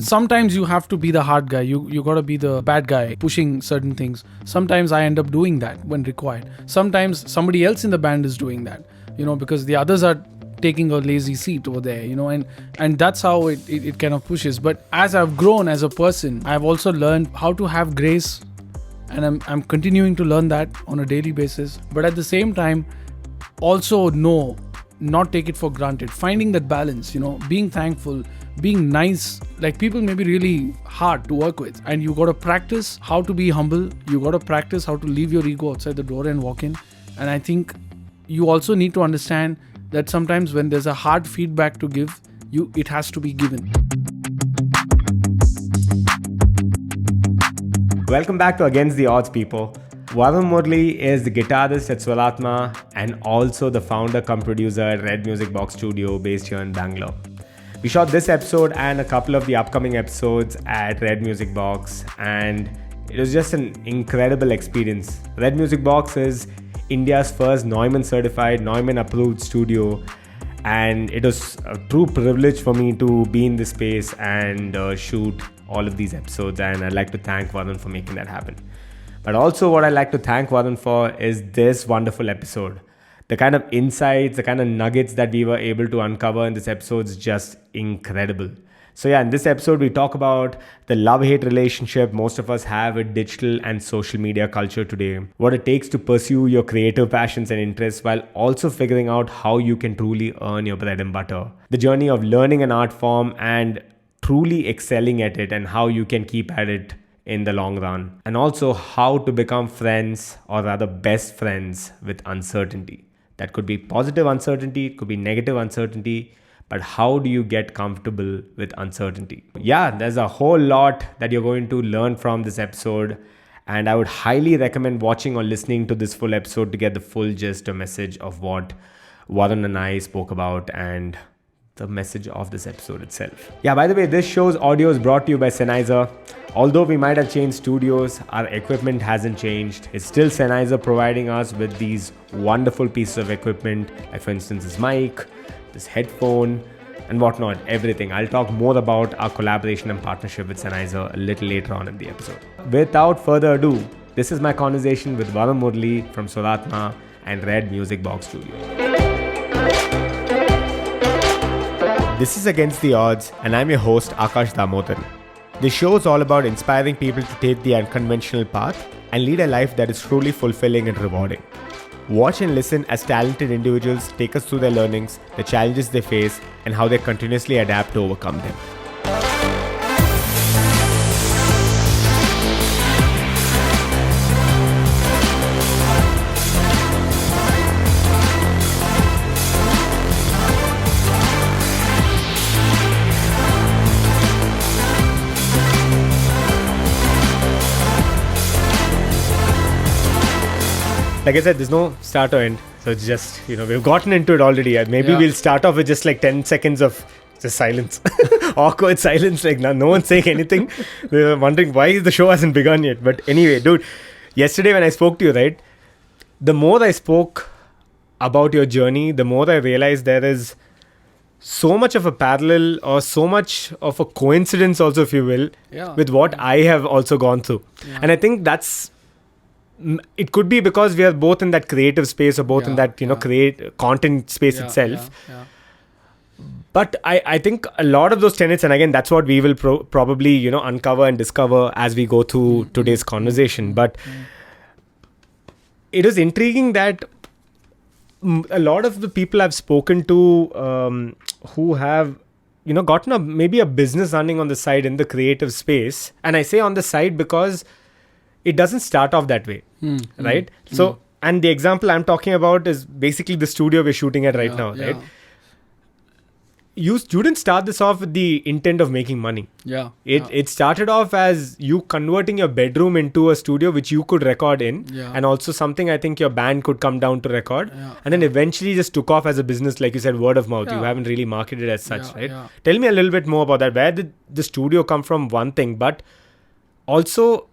Sometimes you have to be the hard guy. You got to be the bad guy pushing certain things. Sometimes I end up doing that when required. Sometimes somebody else in the band is doing that, because the others are taking a lazy seat over there, and that's how it kind of pushes. But as I've grown as a person, I've also learned how to have grace, and I'm continuing to learn that on a daily basis. But at the same time, also not take it for granted, finding that balance, being thankful, being nice. Like, people may be really hard to work with, and you got to practice how to be humble. You got to practice how to leave your ego outside the door and walk in. And I think you also need to understand that sometimes when there's a hard feedback to give, it has to be given. Welcome back to Against the Odds, people. Varun Murali is the guitarist at Swaratma and also the founder cum producer at Red Music Box Studio based here in Bangalore. We shot this episode and a couple of the upcoming episodes at Red Music Box, and it was just an incredible experience. Red Music Box is India's first Neumann certified, Neumann approved studio, and it was a true privilege for me to be in this space and shoot all of these episodes, and I'd like to thank Varun for making that happen. But also what I'd like to thank Varun for is this wonderful episode. The kind of insights, the kind of nuggets that we were able to uncover in this episode is just incredible. So in this episode, we talk about the love-hate relationship most of us have with digital and social media culture today, what it takes to pursue your creative passions and interests while also figuring out how you can truly earn your bread and butter, the journey of learning an art form and truly excelling at it, and how you can keep at it in the long run, and also how to become friends, or rather best friends, with uncertainty. That could be positive uncertainty, it could be negative uncertainty, but how do you get comfortable with uncertainty? There's a whole lot that you're going to learn from this episode, and I would highly recommend watching or listening to this full episode to get the full gist or message of what Varun and I spoke about and the message of this episode itself. By the way, this show's audio is brought to you by Sennheiser. Although we might have changed studios, our equipment hasn't changed. It's still Sennheiser providing us with these wonderful pieces of equipment, like for instance this mic, this headphone, and whatnot, everything. I'll talk more about our collaboration and partnership with Sennheiser a little later on in the episode. Without further ado, this is my conversation with Varun Murali from Swaratma and Red Music Box Studio. This is Against the Odds, and I'm your host, Akash Damodaran. This show is all about inspiring people to take the unconventional path and lead a life that is truly fulfilling and rewarding. Watch and listen as talented individuals take us through their learnings, the challenges they face, and how they continuously adapt to overcome them. Like I said, there's no start or end. So it's just, we've gotten into it already. Maybe we'll start off with just like 10 seconds of just silence. Awkward silence. Like no one's saying anything. We were wondering why the show hasn't begun yet. But anyway, dude, yesterday when I spoke to you, right? The more I spoke about your journey, the more I realized there is so much of a parallel or so much of a coincidence also, if you will, with what I have also gone through. And I think it could be because we are both in that creative space or both in that, create content space itself. But I think a lot of those tenets, and again, that's what we will probably, uncover and discover as we go through today's conversation. But it is intriguing that a lot of the people I've spoken to who have, gotten maybe a business running on the side in the creative space. And I say on the side because it doesn't start off that way, right? So, and the example I'm talking about is basically the studio we're shooting at right now, right? You didn't start this off with the intent of making money. It started off as you converting your bedroom into a studio which you could record in, and also something I think your band could come down to record, and then eventually just took off as a business, like you said, word of mouth. You haven't really marketed as such, right? Tell me a little bit more about that. Where did the studio come from? One thing, but also,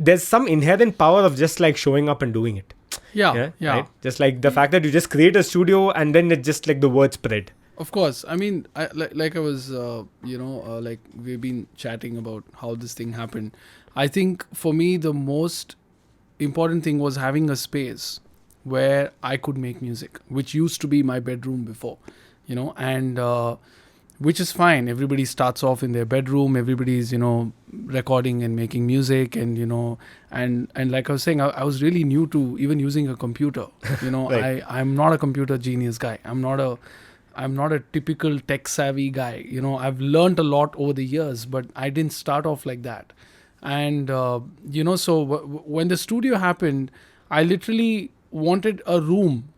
there's some inherent power of just like showing up and doing it. Yeah. Right? Just like the fact that you just create a studio and then it's just like the word spread. Of course. I mean, like I was, like we've been chatting about how this thing happened. I think for me, the most important thing was having a space where I could make music, which used to be my bedroom before, and which is fine. Everybody starts off in their bedroom. Everybody's, recording and making music, and and like I was saying, I was really new to even using a computer. Right. I'm not a computer genius guy. I'm not a typical tech savvy guy. I've learned a lot over the years, but I didn't start off like that. And so when the studio happened, I literally wanted a room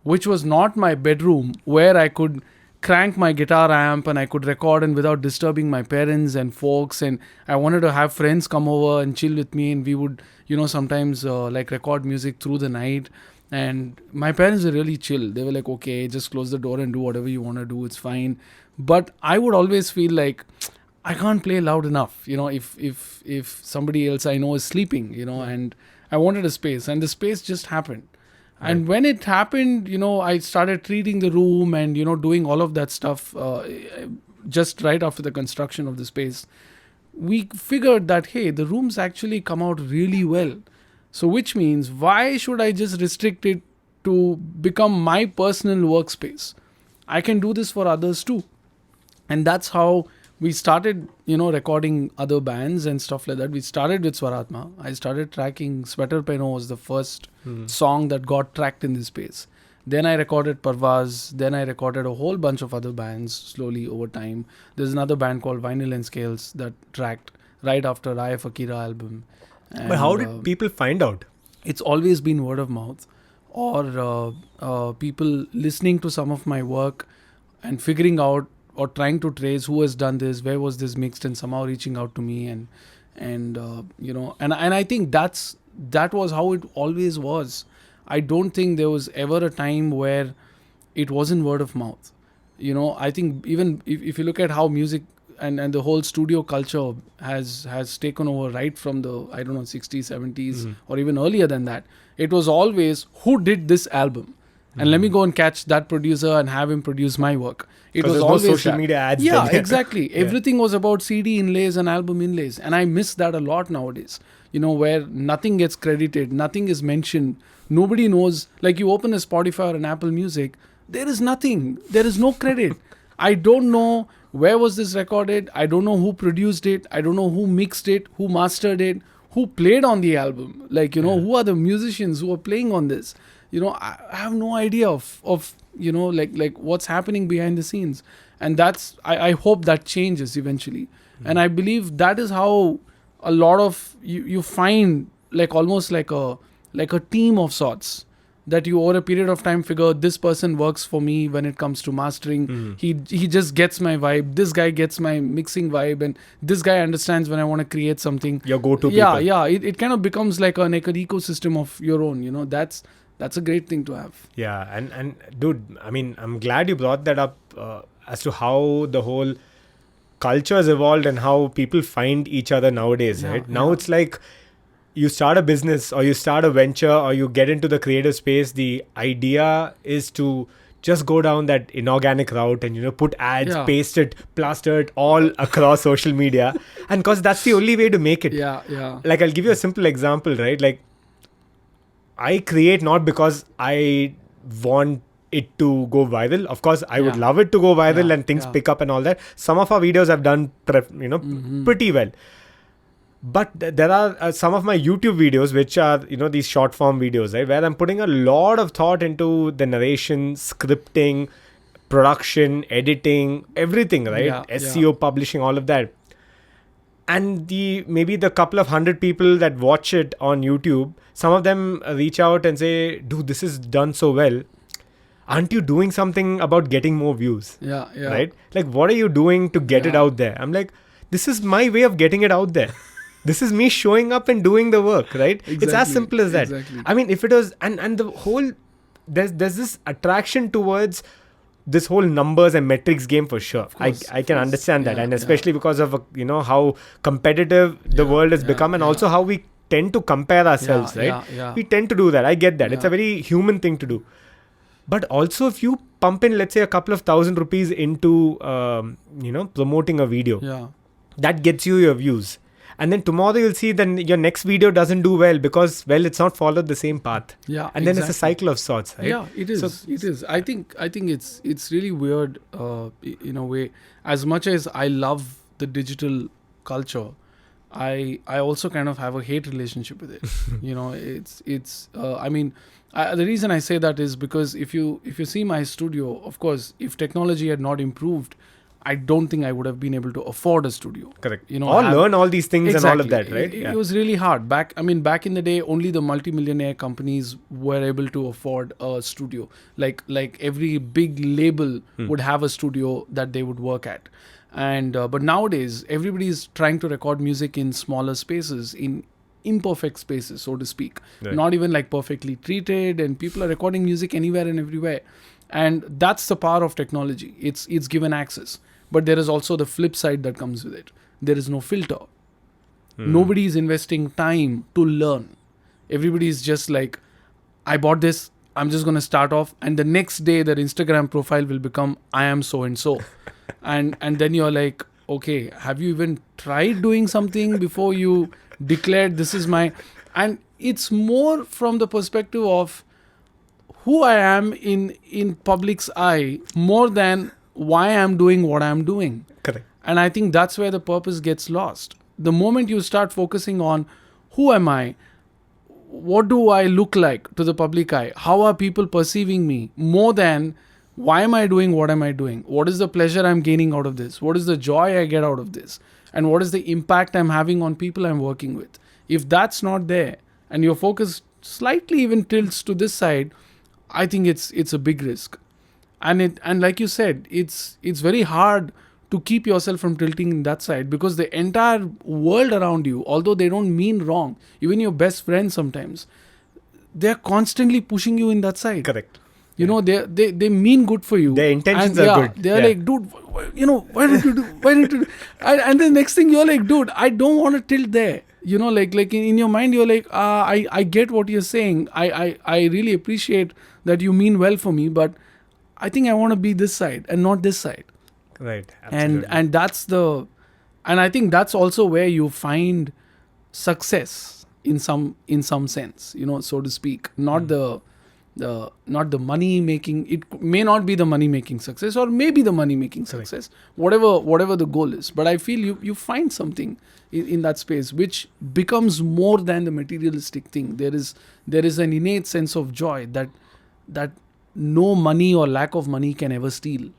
which was not my bedroom, where I could crank my guitar amp and I could record and without disturbing my parents and folks. And I wanted to have friends come over and chill with me, and we would sometimes like record music through the night. And my parents were really chill. They were like, okay, just close the door and do whatever you want to do, it's fine. But I would always feel like I can't play loud enough, if somebody else I know is sleeping, and I wanted a space, and the space just happened. Right. And when it happened, I started treating the room and, doing all of that stuff just right after the construction of the space. We figured that, hey, the rooms actually come out really well. So which means, why should I just restrict it to become my personal workspace? I can do this for others too. And that's how we started, recording other bands and stuff like that. We started with Swaratma. I started tracking Sweater Peno was the first song that got tracked in this space. Then I recorded Parvaz. Then I recorded a whole bunch of other bands slowly over time. There's another band called Vinyl and Scales that tracked right after I Fakira album. And, But how did people find out? It's always been word of mouth, or people listening to some of my work and figuring out or trying to trace who has done this, where was this mixed, and somehow reaching out to me. And I think that was how it always was. I don't think there was ever a time where it wasn't word of mouth. I think even if you look at how music and the whole studio culture has taken over right from the 60s, 70s, or even earlier than that, it was always, who did this album? And let me go and catch that producer and have him produce my work. It was always no social that. media ads. Yeah, then. exactly. Yeah. Everything was about CD inlays and album inlays. And I miss that a lot nowadays. Where nothing gets credited, nothing is mentioned. Nobody knows. Like, you open a Spotify or an Apple Music, there is nothing. There is no credit. I don't know where was this recorded. I don't know who produced it. I don't know who mixed it, who mastered it, who played on the album. Like, who are the musicians who are playing on this? I have no idea of like what's happening behind the scenes. And that's, I hope that changes eventually. And I believe that is how a lot of you find, like, almost like a team of sorts, that you over a period of time figure, this person works for me when it comes to mastering. He just gets my vibe, this guy gets my mixing vibe, and this guy understands when I want to create something. Your go-to people. Yeah. It kind of becomes like an ecosystem of your own. That's a great thing to have. Yeah, and dude, I mean, I'm glad you brought that up as to how the whole culture has evolved and how people find each other nowadays, right? Now it's like, you start a business or you start a venture or you get into the creative space, the idea is to just go down that inorganic route and, put ads, paste it, plaster it all across social media. And because that's the only way to make it. Yeah. Like, I'll give you a simple example, right? Like, I create not because I want it to go viral. Of course, I would love it to go viral and things pick up and all that. Some of our videos have done, pretty well. But there are some of my YouTube videos, which are, these short form videos, right? Where I'm putting a lot of thought into the narration, scripting, production, editing, everything, right? SEO, publishing, all of that. And maybe the couple of 100 people that watch it on YouTube, some of them reach out and say, dude, this is done so well. Aren't you doing something about getting more views? Yeah. Right? Like, what are you doing to get it out there? I'm like, this is my way of getting it out there. This is me showing up and doing the work, right? Exactly. It's as simple as that. Exactly. I mean, if it was, and the whole, there's this attraction towards this whole numbers and metrics game for sure. I can understand that. And especially because of, how competitive the world has become, and also how we tend to compare ourselves, right? We tend to do that. I get that. It's a very human thing to do. But also if you pump in, let's say, a couple of thousand rupees into, promoting a video, Yeah. that gets you your views. And then tomorrow you'll see then your next video doesn't do well because, well, it's not followed the same path. Yeah. And then it's a exactly. cycle of sorts, right? Yeah, it is. So- It is. I think it's really weird in a way. As much as I love the digital culture, I also kind of have a hate relationship with it. It's. I mean, the reason I say that is because if you see my studio, of course, if technology had not improved, I don't think I would have been able to afford a studio. Correct. You know, or have- learn all these things and all of that, right? It was really hard. Back in the day, only the multimillionaire companies were able to afford a studio. Like every big label would have a studio that they would work at. And but nowadays, everybody is trying to record music in smaller spaces, in imperfect spaces, so to speak. Right. Not even like perfectly treated, and people are recording music anywhere and everywhere. And that's the power of technology. It's given access. But there is also the flip side that comes with it. There is no filter. Nobody is investing time to learn. Everybody is just like, I bought this, I'm just going to start off. And the next day, their Instagram profile will become, I am so and so. And then you're like, okay, have you even tried doing something before you declared this is my... And it's more from the perspective of who I am in public's eye more than why I'm doing what I'm doing. Correct. And I think that's where the purpose gets lost. The moment you start focusing on who am I, what do I look like to the public eye, how are people perceiving me, more than why am I doing what am I doing, what is the pleasure I'm gaining out of this, what is the joy I get out of this, and what is the impact I'm having on people I'm working with. If that's not there and your focus slightly even tilts to this side, I think it's a big risk. And like you said, it's very hard to keep yourself from tilting in that side, because the entire world around you, although they don't mean wrong, even your best friends sometimes, they're constantly pushing you in that side. Correct. They mean good for you. Their intentions and, are good. They're like, dude, why don't you do? And the next thing you're like, dude, I don't want to tilt there. Like in your mind, you're like, I get what you're saying. I really appreciate that you mean well for me, but I think I want to be this side and not this side. Right. Absolutely. And I think that's also where you find success in some sense, so to speak. Not the money making. It may not be the money making success, or maybe the money making success, whatever the goal is. But I feel you find something in that space which becomes more than the materialistic thing. There is an innate sense of joy that no money or lack of money can ever steal.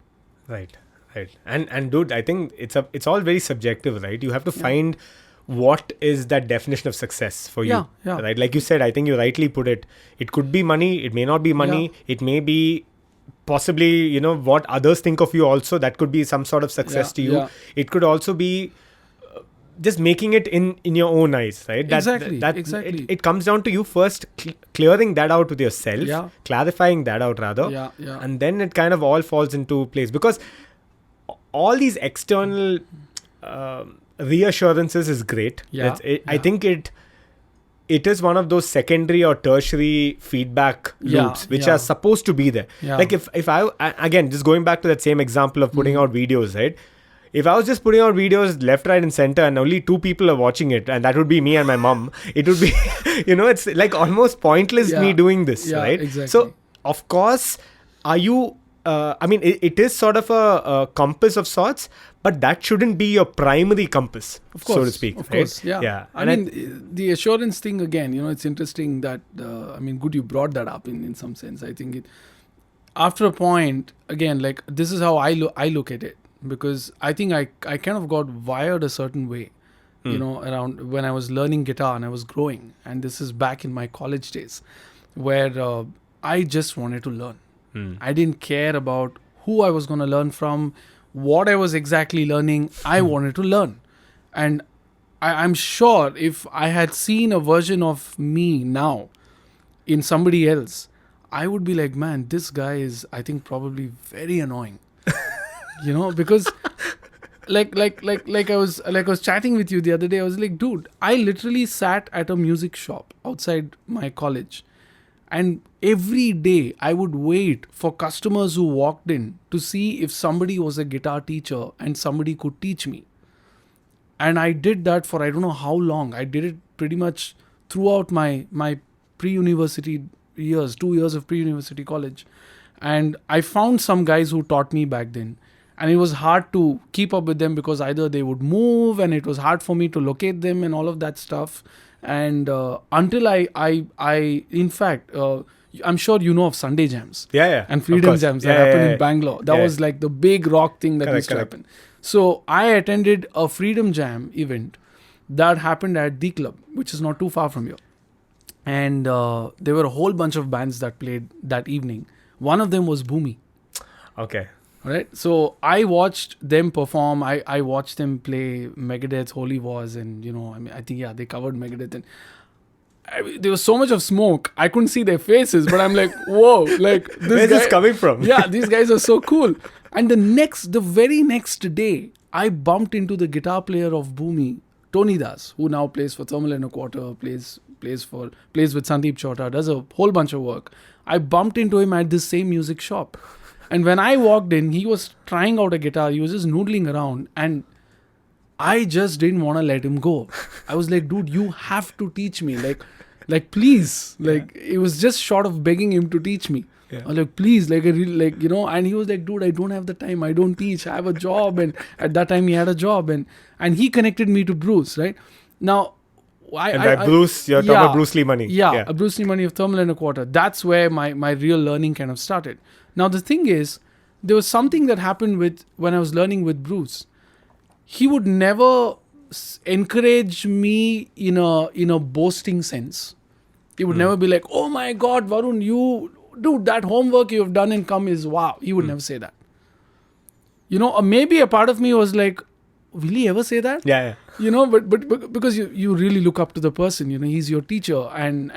Right. And dude, I think it's all very subjective, right? You have to find what is that definition of success for you. Yeah. Right? Like you said, I think you rightly put it. It could be money, it may not be money, it may be possibly, what others think of you also. That could be some sort of success to you. Yeah. It could also be just making it in your own eyes, right? Exactly. It comes down to you first clearing that out with yourself, Yeah. clarifying that out rather, Yeah. and then it kind of all falls into place, because all these external reassurances is great. I think it is one of those secondary or tertiary feedback loops which are supposed to be there. Like if I again, just going back to that same example of putting out videos, right? If I was just putting out videos left, right and center and only 2 people are watching it, and that would be me and my mom, it would be, it's like almost pointless me doing this, right? Exactly. So, of course, are you, it is sort of a compass of sorts, but that shouldn't be your primary compass, of course, so to speak. Of right? course, yeah. I mean, the assurance thing again, it's interesting that, good you brought that up in some sense. I think after a point, again, like this is how I look at it. Because I think I kind of got wired a certain way, around when I was learning guitar and I was growing. And this is back in my college days, where I just wanted to learn. I didn't care about who I was going to learn from, what I was exactly learning. I wanted to learn. And I'm sure if I had seen a version of me now in somebody else, I would be like, man, this guy is, I think, probably very annoying. Because like I was chatting with you the other day. I was like, dude, I literally sat at a music shop outside my college And every day I would wait for customers who walked in to see if somebody was a guitar teacher and somebody could teach me. And I did that for I don't know how long. I did it pretty much throughout my pre-university years, 2 years of pre-university college. And I found some guys who taught me back then. And it was hard to keep up with them because either they would move and it was hard for me to locate them and all of that stuff. And until in fact, I'm sure you know of Sunday Jams. Yeah. And Freedom Jams that happened in Bangalore. That Yeah. was like the big rock thing that used to happen. So I attended a Freedom Jam event that happened at the club, which is not too far from here. And there were a whole bunch of bands that played that evening. One of them was Bhumi. Okay. Right. So I watched them perform. I watched them play Megadeth's Holy Wars, and I think they covered Megadeth, and there was so much of smoke. I couldn't see their faces, but I'm like, whoa, like Where's this coming from? Yeah, these guys are so cool. And the very next day, I bumped into the guitar player of Bhumi, Tony Das, who now plays for Thermal and a Quarter, plays with Sandeep Chauta, does a whole bunch of work. I bumped into him at this same music shop. And when I walked in, he was trying out a guitar. He was just noodling around. And I just didn't want to let him go. I was like, dude, you have to teach me. Like please. Like, it was just short of begging him to teach me. Yeah. I was like, please, like, I really, and he was like, dude, I don't have the time. I don't teach. I have a job. And at that time, he had a job. And he connected me to Bruce, right? Now, Bruce, you're talking about Bruce Lee Money. Yeah, a Bruce Lee Money of Thermal and a Quarter. That's where my real learning kind of started. Now, the thing is, there was something that happened when I was learning with Bruce. He would never encourage me in a boasting sense. He would never be like, oh my God, Varun, dude, that homework you have done and come is wow. He would never say that. Maybe a part of me was like, will he ever say that? Yeah. But because you really look up to the person, he's your teacher, and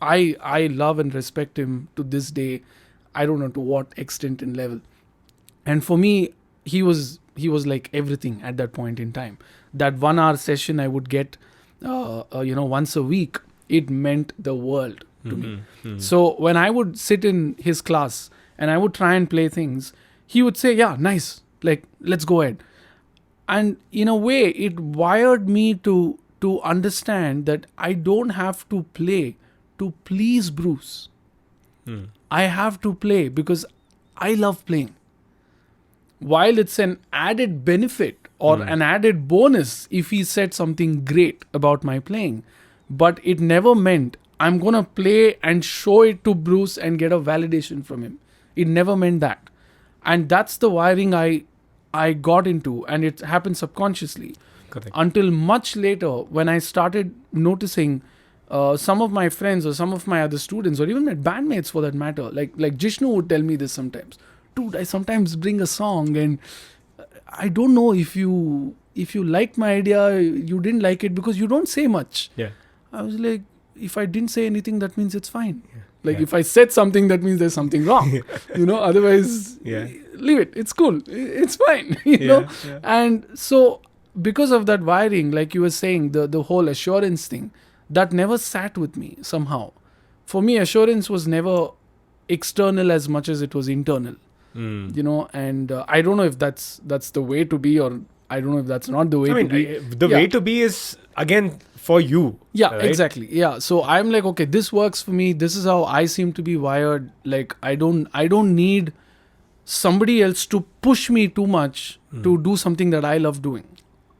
I love and respect him to this day. I don't know to what extent and level. And for me, he was like everything at that point in time. That 1 hour session I would get, once a week, it meant the world to me. So when I would sit in his class and I would try and play things, he would say, yeah, nice. Like, let's go ahead. And in a way, it wired me to understand that I don't have to play to please Bruce. I have to play because I love playing. While it's an added benefit or an added bonus if he said something great about my playing, but it never meant I'm going to play and show it to Bruce and get a validation from him. It never meant that. And that's the wiring I got into, and it happened subconsciously. Correct. Until much later when I started noticing some of my friends or some of my other students or even my bandmates for that matter, like Jishnu would tell me this sometimes. Dude, I sometimes bring a song and I don't know if you liked my idea, you didn't like it because you don't say much. Yeah. I was like, if I didn't say anything, that means it's fine. Yeah. If I said something, that means there's something wrong. Otherwise, leave it. It's cool. It's fine. Yeah. And so because of that wiring, like you were saying, the whole assurance thing, that never sat with me somehow. For me, assurance was never external as much as it was internal. And I don't know if that's the way to be, or I don't know if that's not the way to be. The way to be is, again, for you. Yeah, right? Exactly. Yeah. So I'm like, okay, this works for me. This is how I seem to be wired. Like, I don't need somebody else to push me too much to do something that I love doing.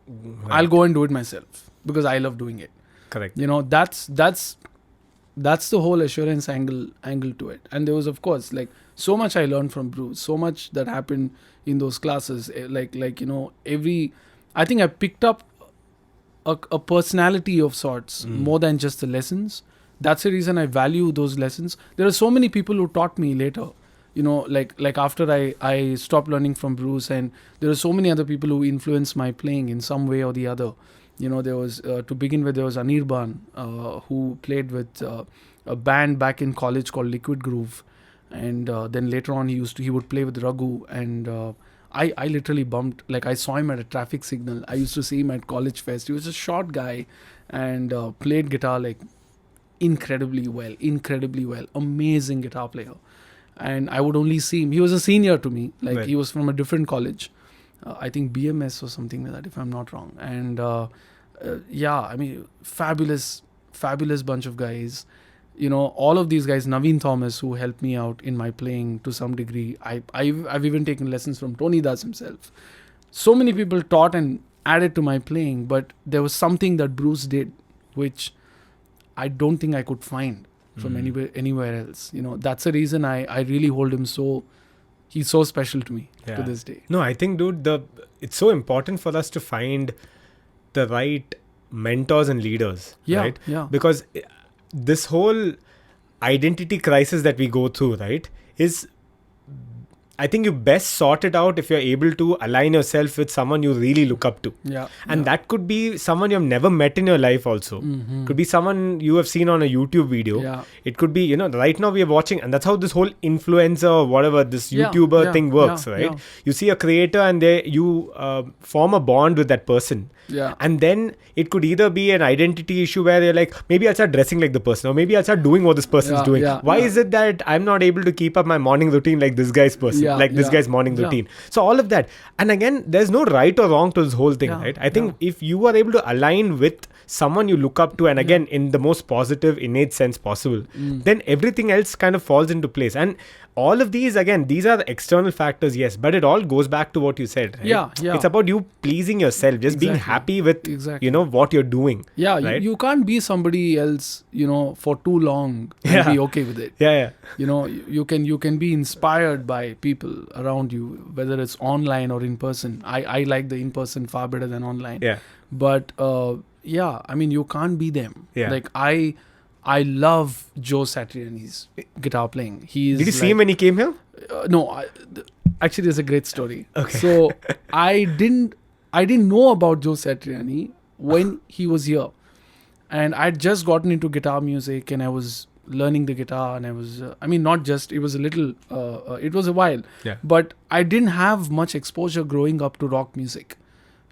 Right. I'll go and do it myself because I love doing it. Correct. That's the whole assurance angle to it. And there was, of course, like so much I learned from Bruce, so much that happened in those classes. I think I picked up a personality of sorts more than just the lessons. That's the reason I value those lessons. There are so many people who taught me later, like after I stopped learning from Bruce, and there are so many other people who influenced my playing in some way or the other. There was, to begin with, there was Anirban, who played with a band back in college called Liquid Groove. And then later on, he would play with Raghu. And I literally bumped, like I saw him at a traffic signal. I used to see him at College Fest. He was a short guy and played guitar like incredibly well, amazing guitar player. And I would only see him. He was a senior to me, like Right. he was from a different college. I think BMS or something like that, if I'm not wrong. And yeah, I mean, fabulous bunch of guys. You know, all of these guys, Naveen Thomas, who helped me out in my playing to some degree. I've even taken lessons from Tony Das himself. So many people taught and added to my playing, but there was something that Bruce did, which I don't think I could find from anywhere else. You know, that's the reason I really hold him so. He's so special to me to this day. No, I think, dude, it's so important for us to find the right mentors and leaders, right? Yeah. Because this whole identity crisis that we go through, right, is, I think you best sort it out if you're able to align yourself with someone you really look up to. Yeah. And that could be someone you've never met in your life also. Could be someone you have seen on a YouTube video. Yeah. It could be, right now we are watching, and that's how this whole influencer or whatever, this YouTuber thing works, right? Yeah. You see a creator and you form a bond with that person. Yeah. And then it could either be an identity issue where you're like, maybe I'll start dressing like the person, or maybe I'll start doing what this person's doing. Why is it that I'm not able to keep up my morning routine like this guy's person, this guy's morning routine? So all of that. And again, there's no right or wrong to this whole thing, right? I think if you are able to align with someone you look up to, and again, in the most positive, innate sense possible, then everything else kind of falls into place. And all of these, again, these are the external factors, yes, but it all goes back to what you said, right? Yeah. It's about you pleasing yourself, just being happy with, what you're doing. Yeah, right? you can't be somebody else, for too long and be okay with it. Yeah. You can be inspired by people around you, whether it's online or in person. I like the in person far better than online. Yeah. But I mean, you can't be them. Yeah. Like I love Joe Satriani's guitar playing. Did you see him when he came here? No, actually, there's a great story. Okay. So I didn't know about Joe Satriani when he was here, and I'd just gotten into guitar music, and I was learning the guitar, and I was not just, it was a little it was a while, but I didn't have much exposure growing up to rock music.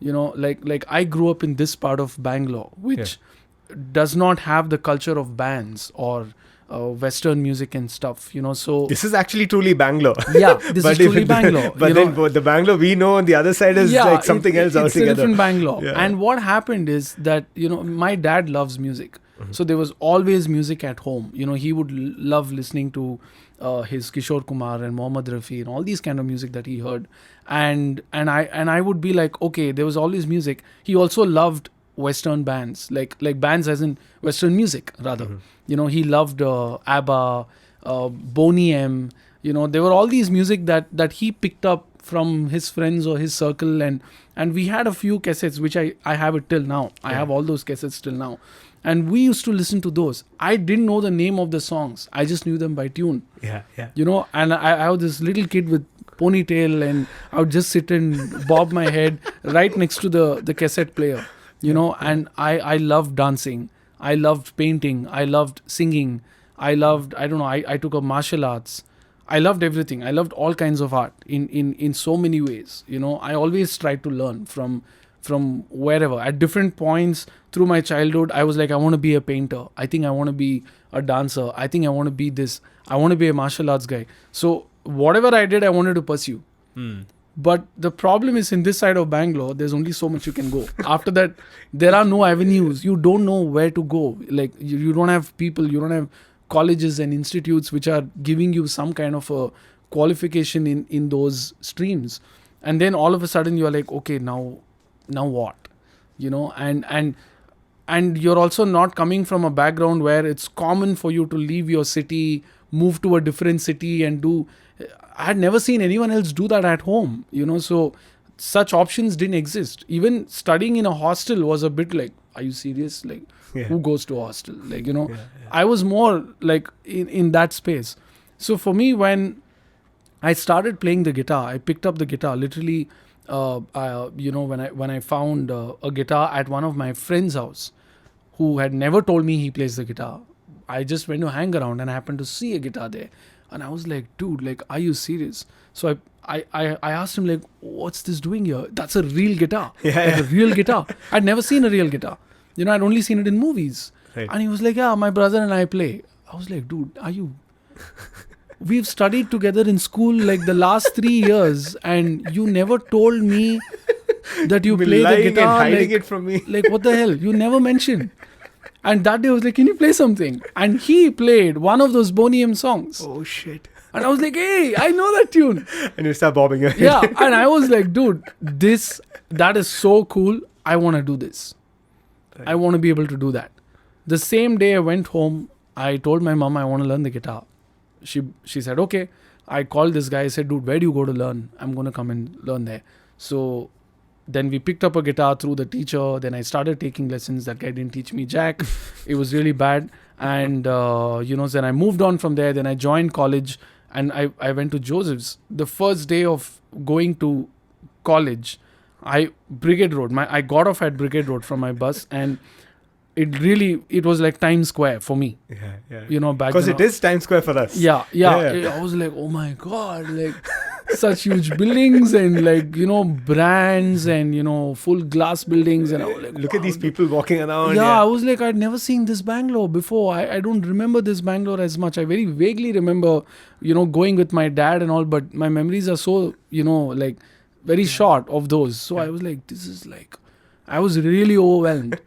Like I grew up in this part of Bangalore, which does not have the culture of bands or Western music and stuff, so this is actually truly Bangalore. Yeah, this is truly Bangalore. But then the Bangalore we know on the other side is like something else it's altogether. It's a different Bangalore. Yeah. And what happened is that, my dad loves music. So there was always music at home. He would love listening to his Kishore Kumar and Mohammad Rafi and all these kind of music that he heard. And I would be like, okay, there was always music. He also loved Western bands, like bands as in Western music rather. He loved ABBA, Boney M. There were all these music that he picked up from his friends or his circle, and we had a few cassettes which I have it till now. I have all those cassettes till now, and we used to listen to those. I didn't know the name of the songs. I just knew them by tune. Yeah. And I was this little kid with ponytail, and I would just sit and bob my head right next to the cassette player. And I loved dancing. I loved painting. I loved singing. I took up martial arts. I loved everything. I loved all kinds of art in so many ways. I always tried to learn from wherever. At different points through my childhood, I was like, I want to be a painter. I think I want to be a dancer. I think I want to be this. I want to be a martial arts guy. So whatever I did, I wanted to pursue. But the problem is, in this side of Bangalore, there's only so much you can go. After that, there are no avenues. You don't know where to go. Like, you don't have people, you don't have colleges and institutes which are giving you some kind of a qualification in those streams. And then all of a sudden you're like, okay, now what? And you're also not coming from a background where it's common for you to leave your city, move to a different city and do... I had never seen anyone else do that at home, so such options didn't exist. Even studying in a hostel was a bit like, are you serious? Like, who goes to a hostel? Like, I was more like in that space. So for me, when I started playing the guitar, I picked up the guitar literally, when I found a guitar at one of my friend's house who had never told me he plays the guitar. I just went to hang around and I happened to see a guitar there. And I was like, dude, like, are you serious? So I asked him, like, what's this doing here? That's a real guitar. A real guitar. I'd never seen a real guitar. I'd only seen it in movies. Right. And he was like, yeah, my brother and I play. I was like, dude, are you... We've studied together in school like the last 3 years, and you never told me that you play the Lying guitar. and hiding like, it from me. like, what the hell? You never mentioned. And that day I was like, can you play something? And he played one of those Boney M songs. Oh shit. And I was like, hey, I know that tune. And you start bobbing your head. Yeah. And I was like, dude, that is so cool. I want to do this. Right. I want to be able to do that. The same day I went home, I told my mom I want to learn the guitar. She said, okay. I called this guy. I said, dude, where do you go to learn? I'm going to come and learn there. So then we picked up a guitar through the teacher. Then I started taking lessons. That guy didn't teach me jack. It was really bad. And, then I moved on from there. Then I joined college and I went to Joseph's. The first day of going to college, Brigade Road. I got off at Brigade Road from my bus, and it was like Times Square for me. Yeah. Back Because then. it is Times Square for us. Yeah. I was like, oh my God, like such huge buildings and like, brands and, full glass buildings. And I was like, Look at these people walking around. Yeah, I was like, I'd never seen this Bangalore before. I don't remember this Bangalore as much. I very vaguely remember, going with my dad and all, but my memories are so, like very short of those. So I was like, I was really overwhelmed.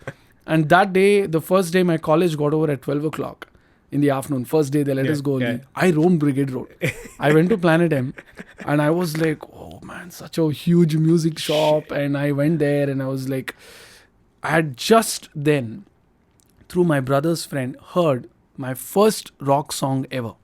And that day, the first day, my college got over at 12 o'clock in the afternoon. First day, they let us go. Yeah. I roamed Brigade Road. I went to Planet M, and I was like, oh man, such a huge music shop. And I went there, and I was like, I had just then, through my brother's friend, heard my first rock song ever,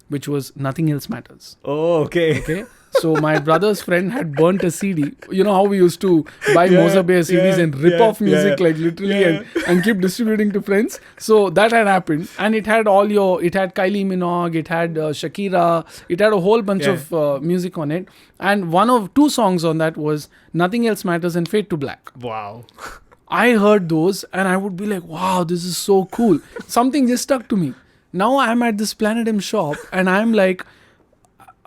which was Nothing Else Matters. Oh, okay. So my brother's friend had burnt a CD. You know how we used to buy Moza Bear CDs and rip off music like literally and keep distributing to friends. So that had happened, and it had it had Kylie Minogue, it had Shakira, it had a whole bunch of music on it. And one of 2 songs on that was Nothing Else Matters and Fade to Black. Wow. I heard those and I would be like, wow, this is so cool. Something just stuck to me. Now I'm at this Planet M shop and I'm like,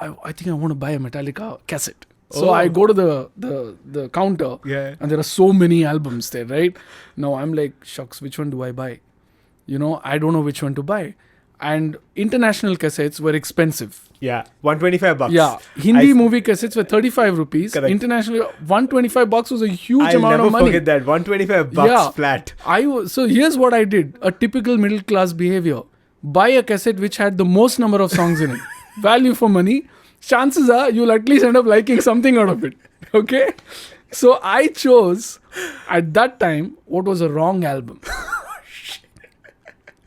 I think I want to buy a Metallica cassette. So I go to the counter and there are so many albums there, right? Now I'm like, shucks, which one do I buy? I don't know which one to buy. And international cassettes were expensive. Yeah, $125. Yeah, Hindi movie cassettes were 35 rupees. Correct. International, $125 was a huge amount of money. I'll never forget that. $125 flat. So here's what I did. A typical middle class behavior. Buy a cassette which had the most number of songs in it. Value for money. Chances are you'll at least end up liking something out of it. Okay? So I chose at that time what was a wrong album.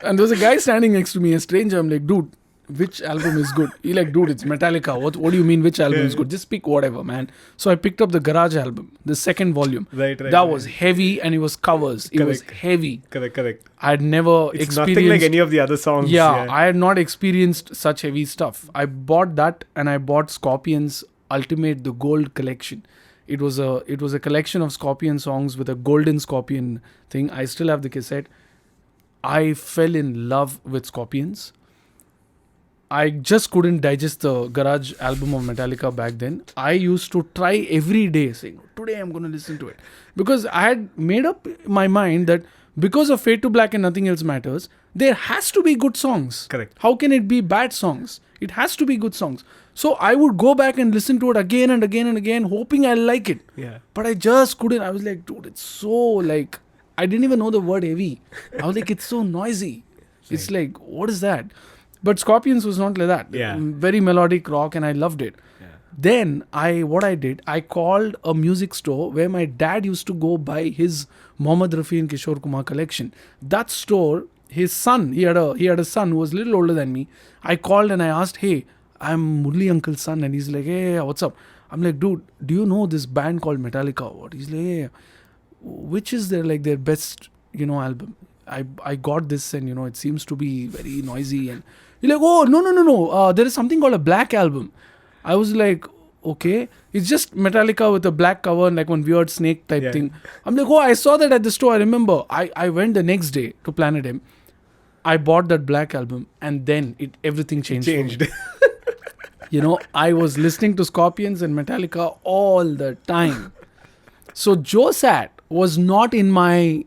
And there was a guy standing next to me, a stranger. I'm like, dude, which album is good? He like, dude, it's Metallica. What do you mean which album is good? Just pick whatever, man. So I picked up the Garage album, the second volume. Right. That was heavy and it was covers. It was heavy. Correct. I had never It's experienced... nothing like any of the other songs. Yeah, I had not experienced such heavy stuff. I bought that and I bought Scorpions Ultimate, the Gold Collection. It was a collection of Scorpion songs with a golden Scorpion thing. I still have the cassette. I fell in love with Scorpions. I just couldn't digest the Garage album of Metallica back then. I used to try every day saying, today I'm going to listen to it. Because I had made up my mind that because of Fade to Black and Nothing Else Matters, there has to be good songs. Correct. How can it be bad songs? It has to be good songs. So I would go back and listen to it again and again and again, hoping I'll like it. Yeah. But I just couldn't. I was like, dude, it's so like... I didn't even know the word heavy. I was like, it's so noisy. It's like, what is that? But Scorpions was not like that. Yeah. Very melodic rock and I loved it. Yeah. Then I called a music store where my dad used to go buy his Mohammad Rafi and Kishore Kumar collection. That store, his son, he had a son who was a little older than me. I called and I asked, hey, I'm Murali uncle's son. And he's like, hey, what's up? I'm like, dude, do you know this band called Metallica? What? He's like, hey, which is their best, album? I got this and, it seems to be very noisy. And you're like, oh, no. There is something called a black album. I was like, okay. It's just Metallica with a black cover and like one weird snake type thing. I'm like, oh, I saw that at the store. I remember. I went the next day to Planet M. I bought that black album and then everything changed. I was listening to Scorpions and Metallica all the time. So Joe Sat was not in my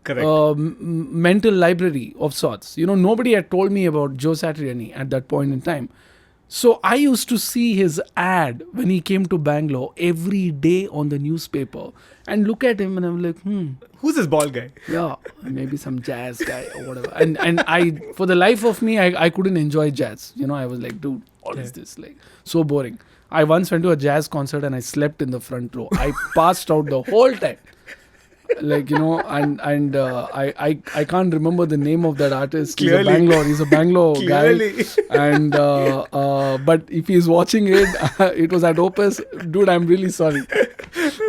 Correct. mental library of sorts. Nobody had told me about Joe Satriani at that point in time. So I used to see his ad when he came to Bangalore every day on the newspaper and look at him and I'm like, Who's this bald guy? yeah, maybe some jazz guy or whatever. And I, for the life of me, I couldn't enjoy jazz. I was like, dude, what is this? Like, so boring. I once went to a jazz concert and I slept in the front row. I passed out the whole time. Like, I can't remember the name of that artist. Clearly. He's a Bangalore Clearly. guy. And but if he's watching it, it was at Opus. Dude, I'm really sorry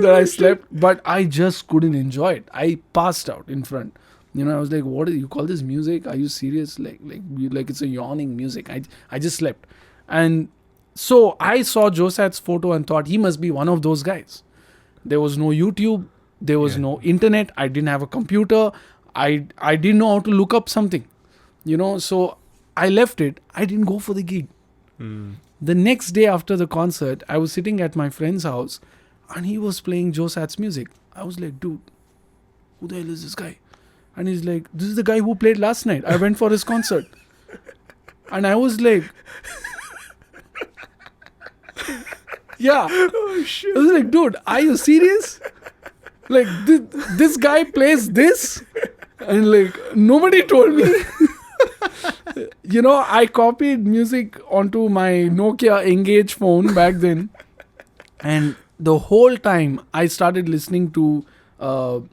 that I slept, but I just couldn't enjoy it. I passed out in front. I was like, what do you call this music? Are you serious? Like it's a yawning music. I just slept. And so I saw Josat's photo and thought he must be one of those guys. There was no YouTube. There was no internet. I didn't have a computer. I didn't know how to look up something. So I left it. I didn't go for the gig. The next day after the concert, I was sitting at my friend's house and he was playing Josat's music. I was like, dude, who the hell is this guy? And he's like, this is the guy who played last night. I went for his concert. And I was like, yeah. Oh, shit. I was like, dude, are you serious? Like, this guy plays this? And like, nobody told me. I copied music onto my Nokia Engage phone back then. And the whole time I started listening to, what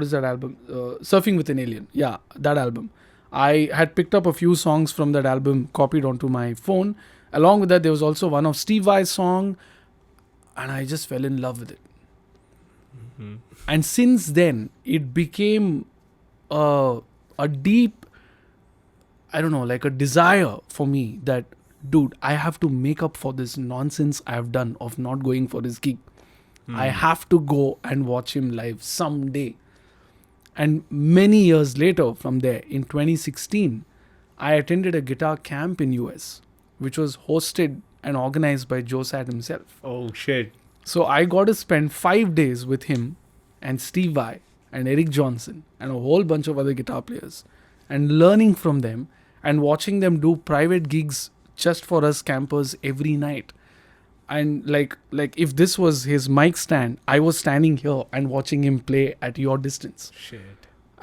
is that album? Surfing with an Alien. Yeah, that album. I had picked up a few songs from that album, copied onto my phone. Along with that, there was also one of Steve Vai's song. And I just fell in love with it. Mm-hmm. And since then, it became a deep, I don't know, like a desire for me that, dude, I have to make up for this nonsense I have done of not going for this gig. I have to go and watch him live someday. And many years later from there, in 2016, I attended a guitar camp in US, which was hosted and organized by Joe Sat himself. Oh, shit. So I got to spend 5 days with him and Steve Vai and Eric Johnson and a whole bunch of other guitar players and learning from them and watching them do private gigs just for us campers every night. And like if this was his mic stand, I was standing here and watching him play at your distance. Shit.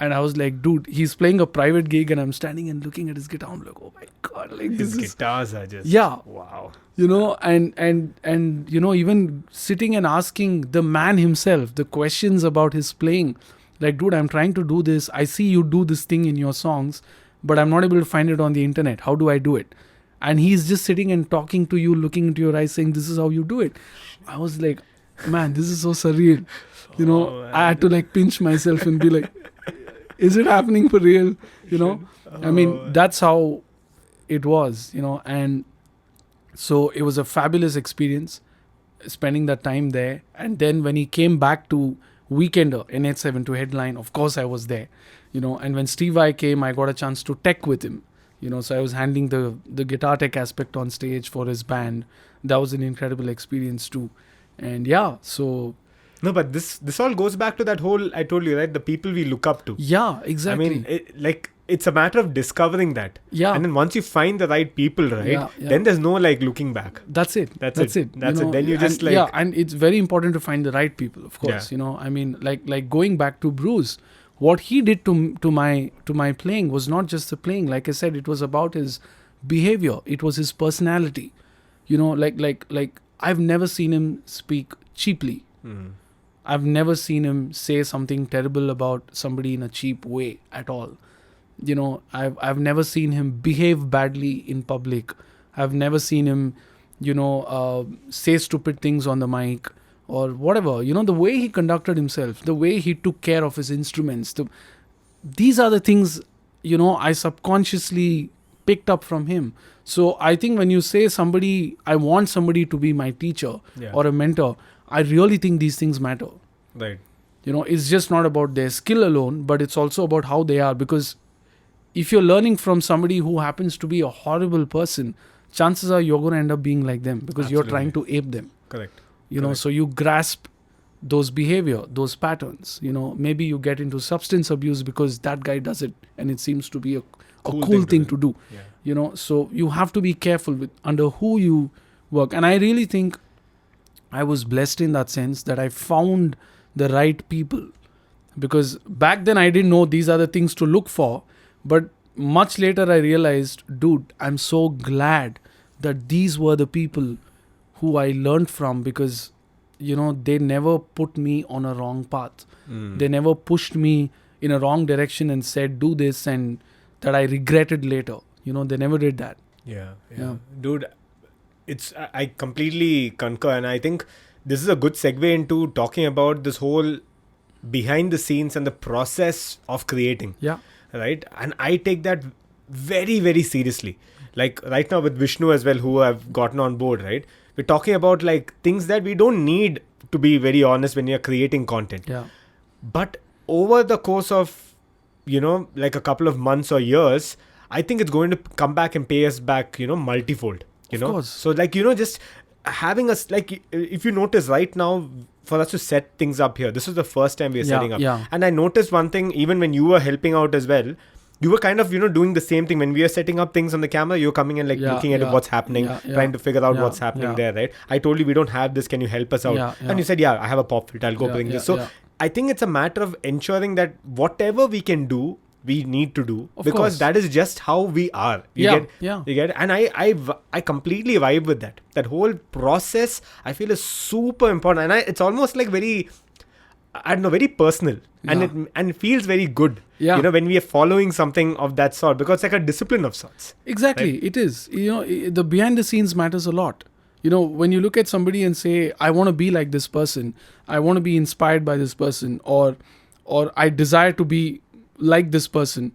And I was like, dude, he's playing a private gig and I'm standing and looking at his guitar. I'm like, oh my God, like His this is... guitars are just... Yeah. Wow. And even sitting and asking the man himself the questions about his playing. Like, dude, I'm trying to do this. I see you do this thing in your songs, but I'm not able to find it on the internet. How do I do it? And he's just sitting and talking to you, looking into your eyes, saying, this is how you do it. I was like, man, this is so surreal. I had to like pinch myself and be like, is it happening for real? I mean, that's how it was, and so it was a fabulous experience spending that time there. And then when he came back to Weekender, NH7 to headline, of course I was there, and when Steve Vai came, I got a chance to tech with him. So I was handling the guitar tech aspect on stage for his band. That was an incredible experience too. And yeah, so... No, but this all goes back to that whole, I told you, right? The people we look up to. Yeah, exactly. I mean, it's a matter of discovering that. Yeah. And then once you find the right people, right? Yeah. Then there's no like looking back. That's it. That's it. Then you just like... Yeah, and it's very important to find the right people, of course. Yeah. I mean, like going back to Bruce, what he did to my playing was not just the playing. Like I said, it was about his behavior. It was his personality. Like I've never seen him speak cheaply. I've never seen him say something terrible about somebody in a cheap way at all. I've never seen him behave badly in public. I've never seen him, say stupid things on the mic or whatever. The way he conducted himself, the way he took care of his instruments. These are the things, I subconsciously picked up from him. So I think when you say I want somebody to be my teacher or a mentor, I really think these things matter. Right. It's just not about their skill alone, but it's also about how they are. Because if you're learning from somebody who happens to be a horrible person, chances are you're going to end up being like them because Absolutely. you're trying to ape them. Correct. So you grasp those behavior, those patterns. Maybe you get into substance abuse because that guy does it and it seems to be a cool thing to do. Yeah. So you have to be careful with under who you work. And I really think I was blessed in that sense that I found the right people, because back then I didn't know these are the things to look for. But much later I realized, dude, I'm so glad that these were the people who I learned from, because they never put me on a wrong path. They never pushed me in a wrong direction and said do this and that I regretted later. They never did that. Yeah. Dude, I completely concur, and I think this is a good segue into talking about this whole behind the scenes and the process of creating. Yeah. Right? And I take that very, very seriously. Like right now with Vishnu as well, who have gotten on board, right? We're talking about like things that we don't need, to be very honest, when you're creating content. Yeah. But over the course of, like a couple of months or years, I think it's going to come back and pay us back, multifold. Of course. So like, just having us, like, if you notice right now, for us to set things up here, this is the first time we are setting up. Yeah. And I noticed one thing, even when you were helping out as well, you were kind of, doing the same thing. When we are setting up things on the camera, you're coming and like looking at what's happening, trying to figure out what's happening there, right? I told you we don't have this. Can you help us out? And you said, I have a pop filter. I'll go bring this. So I think it's a matter of ensuring that whatever we can do, we need to do, of because course. that is just how we are. You get? And I completely vibe with that. That whole process, I feel, is super important. And it's almost like very, I don't know, very personal. And it feels very good. When we are following something of that sort, because it's like a discipline of sorts. Exactly. Right? It is. The behind the scenes matters a lot. When you look at somebody and say, I want to be like this person, I want to be inspired by this person, or I desire to be like this person,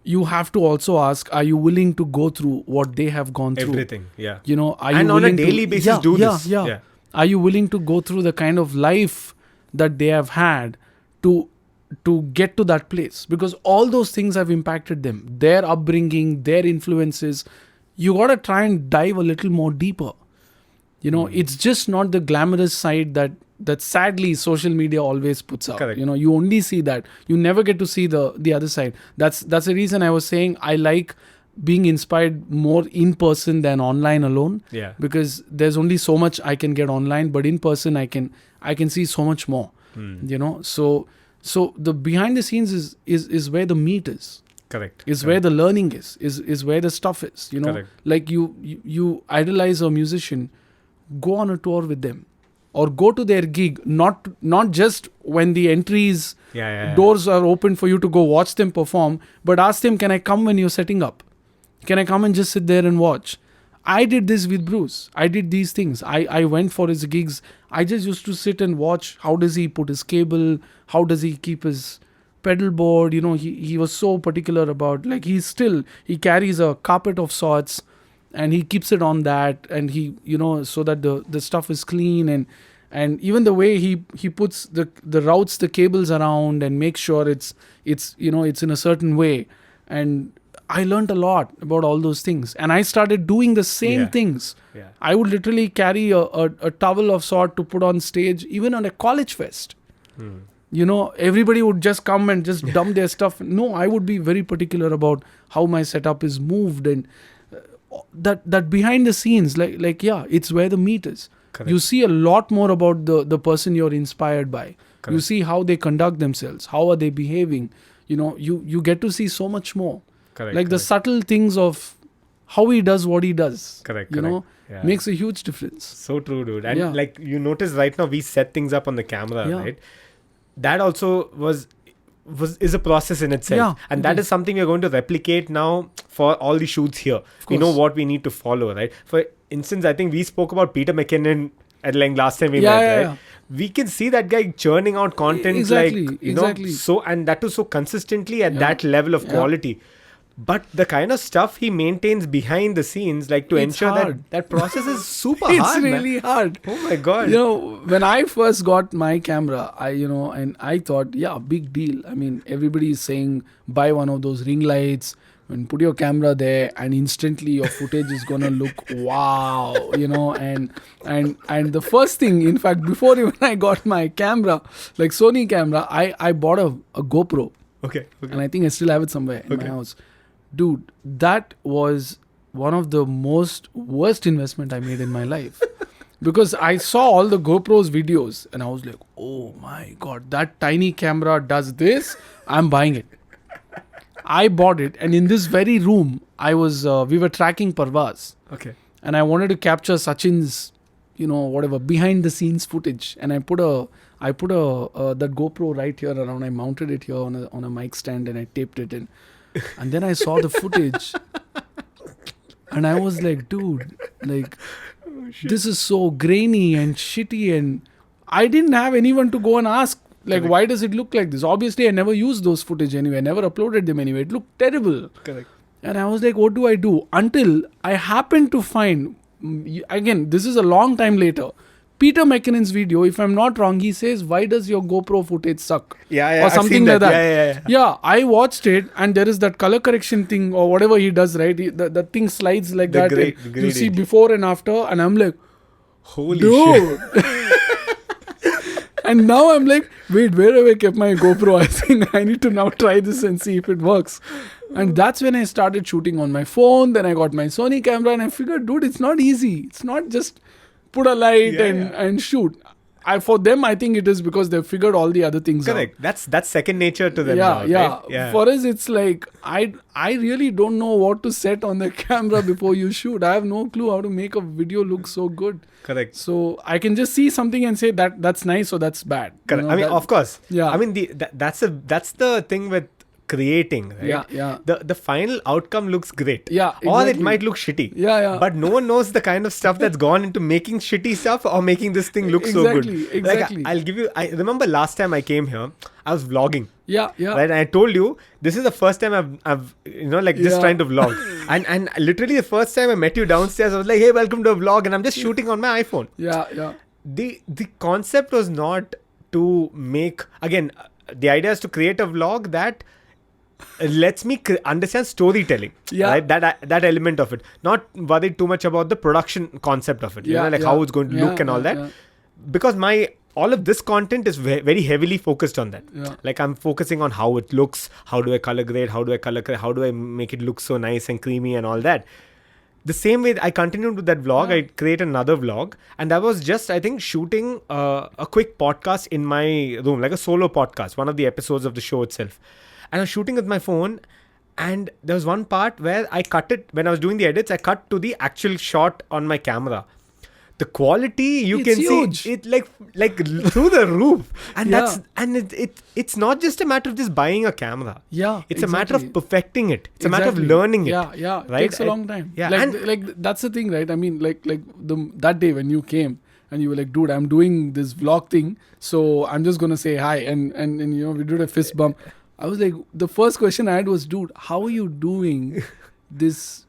you have to also ask, are you willing to go through what they have gone through? Everything. Yeah. Are and you on a daily basis do this. Yeah. Are you willing to go through the kind of life that they have had to get to that place? Because all those things have impacted them, their upbringing, their influences. You got to try and dive a little more deeper. It's just not the glamorous side that sadly social media always puts out. Correct. You only see that. You never get to see the other side. That's the reason I was saying I like being inspired more in person than online alone. Yeah. Because there's only so much I can get online, but in person I can see so much more. So the behind the scenes is where the meat is. Correct. Is where the learning is where the stuff is. Correct. Like you idolize a musician, go on a tour with them, or go to their gig. Not just when the entries doors are open for you to go watch them perform, but ask them, can I come when you're setting up? Can I come and just sit there and watch? I did this with Bruce. I did these things. I went for his gigs. I just used to sit and watch. How does he put his cable? How does he keep his pedal board? He was so particular about, like, he carries a carpet of sorts and he keeps it on that, and he, so that the stuff is clean, and even the way he puts the routes the cables around and makes sure it's in a certain way. And I learned a lot about all those things, and I started doing the same things. I would literally carry a towel of sort to put on stage, even on a college fest. Everybody would just come and just dump their stuff. No, I would be very particular about how my setup is moved, and that behind the scenes, it's where the meat is. Correct. You see a lot more about the person you're inspired by. Correct. You see how they conduct themselves, how are they behaving. You get to see so much more. Correct. The subtle things of how he does what he does. Correct. Makes a huge difference. So true, dude. And like you notice right now, we set things up on the camera, right? That also is a process in itself. And that is something we're going to replicate now for all the shoots here. We know what we need to follow, right? For instance, I think we spoke about Peter McKinnon at length last time we met, right? Yeah. We can see that guy churning out content exactly. So, and that was so consistently at that level of quality. But the kind of stuff he maintains behind the scenes, like to ensure that process is super hard. It's really hard. Oh my God. When I first got my camera, and I thought, big deal. I mean, everybody is saying, buy one of those ring lights, and put your camera there, and instantly your footage is gonna look wow, and the first thing, in fact, before even I got my camera, like Sony camera, I bought a GoPro. Okay. And I think I still have it somewhere in my house. Dude, that was one of the worst investment I made in my life. Because I saw all the GoPro's videos and I was like, oh my God, that tiny camera does this. I'm buying it. I bought it, and in this very room, we were tracking Parvaz. Okay. And I wanted to capture Sachin's, behind the scenes footage. And I put that GoPro right here around. I mounted it here on a mic stand, and I taped it in. And then I saw the footage, and I was like, dude, like, this is so grainy and shitty, and I didn't have anyone to go and ask, like, why does it look like this? Obviously, I never used those footage anyway. I never uploaded them anyway. It looked terrible. Correct. And I was like, what do I do? Until I happened to find, again, this is a long time later, Peter McKinnon's video. If I'm not wrong, he says, why does your GoPro footage suck? Yeah, or something like that. Yeah. I watched it, and there is that color correction thing or whatever he does, right? The thing slides like that. You see before and after, and I'm like, holy dude. shit. And now I'm like, wait, where have I kept my GoPro? I think I need to now try this and see if it works. And that's when I started shooting on my phone. Then I got my Sony camera, and I figured, dude, it's not easy. It's not just put a light and shoot. For them, I think it is because they've figured all the other things out. Correct. That's second nature to them now, right? Yeah. For us, it's like, I really don't know what to set on the camera before you shoot. I have no clue how to make a video look so good. Correct. So I can just see something and say that's nice or that's bad. Correct. I mean, of course. Yeah. I mean, that's the thing with creating, right? Yeah. The final outcome looks great. Yeah, exactly. Or it might look shitty. Yeah. But no one knows the kind of stuff that's gone into making shitty stuff or making this thing look so good. Exactly. Like, I remember last time I came here, I was vlogging. Yeah. Right, and I told you this is the first time I've just trying to vlog, and literally the first time I met you downstairs, I was like, hey, welcome to a vlog, and I'm just shooting on my iPhone. Yeah. The concept was not to make, again, the idea is to create a vlog that lets me understand storytelling. Yeah. Right, that element of it, not worried too much about the production concept of it. How it's going to look and all that. Yeah. Because all of this content is very heavily focused on that. Yeah. Like, I'm focusing on how it looks, how do I color grade, how do I make it look so nice and creamy and all that. The same way I continued with that vlog, I create another vlog, and that was just, I think, shooting a quick podcast in my room, like a solo podcast, one of the episodes of the show itself. And I was shooting with my phone, and there was one part where I cut it, when I was doing the edits, I cut to the actual shot on my camera. The quality It's can huge. see it like through the roof, and it's not just a matter of just buying a camera. Yeah, it's a matter of perfecting it. It's a matter of learning it. Yeah. Right? It takes a long time. Yeah, like that's the thing, right? I mean, that day when you came and you were like, dude, I'm doing this vlog thing, so I'm just gonna say hi, and we did a fist bump. I was like, the first question I had was, dude, how are you doing this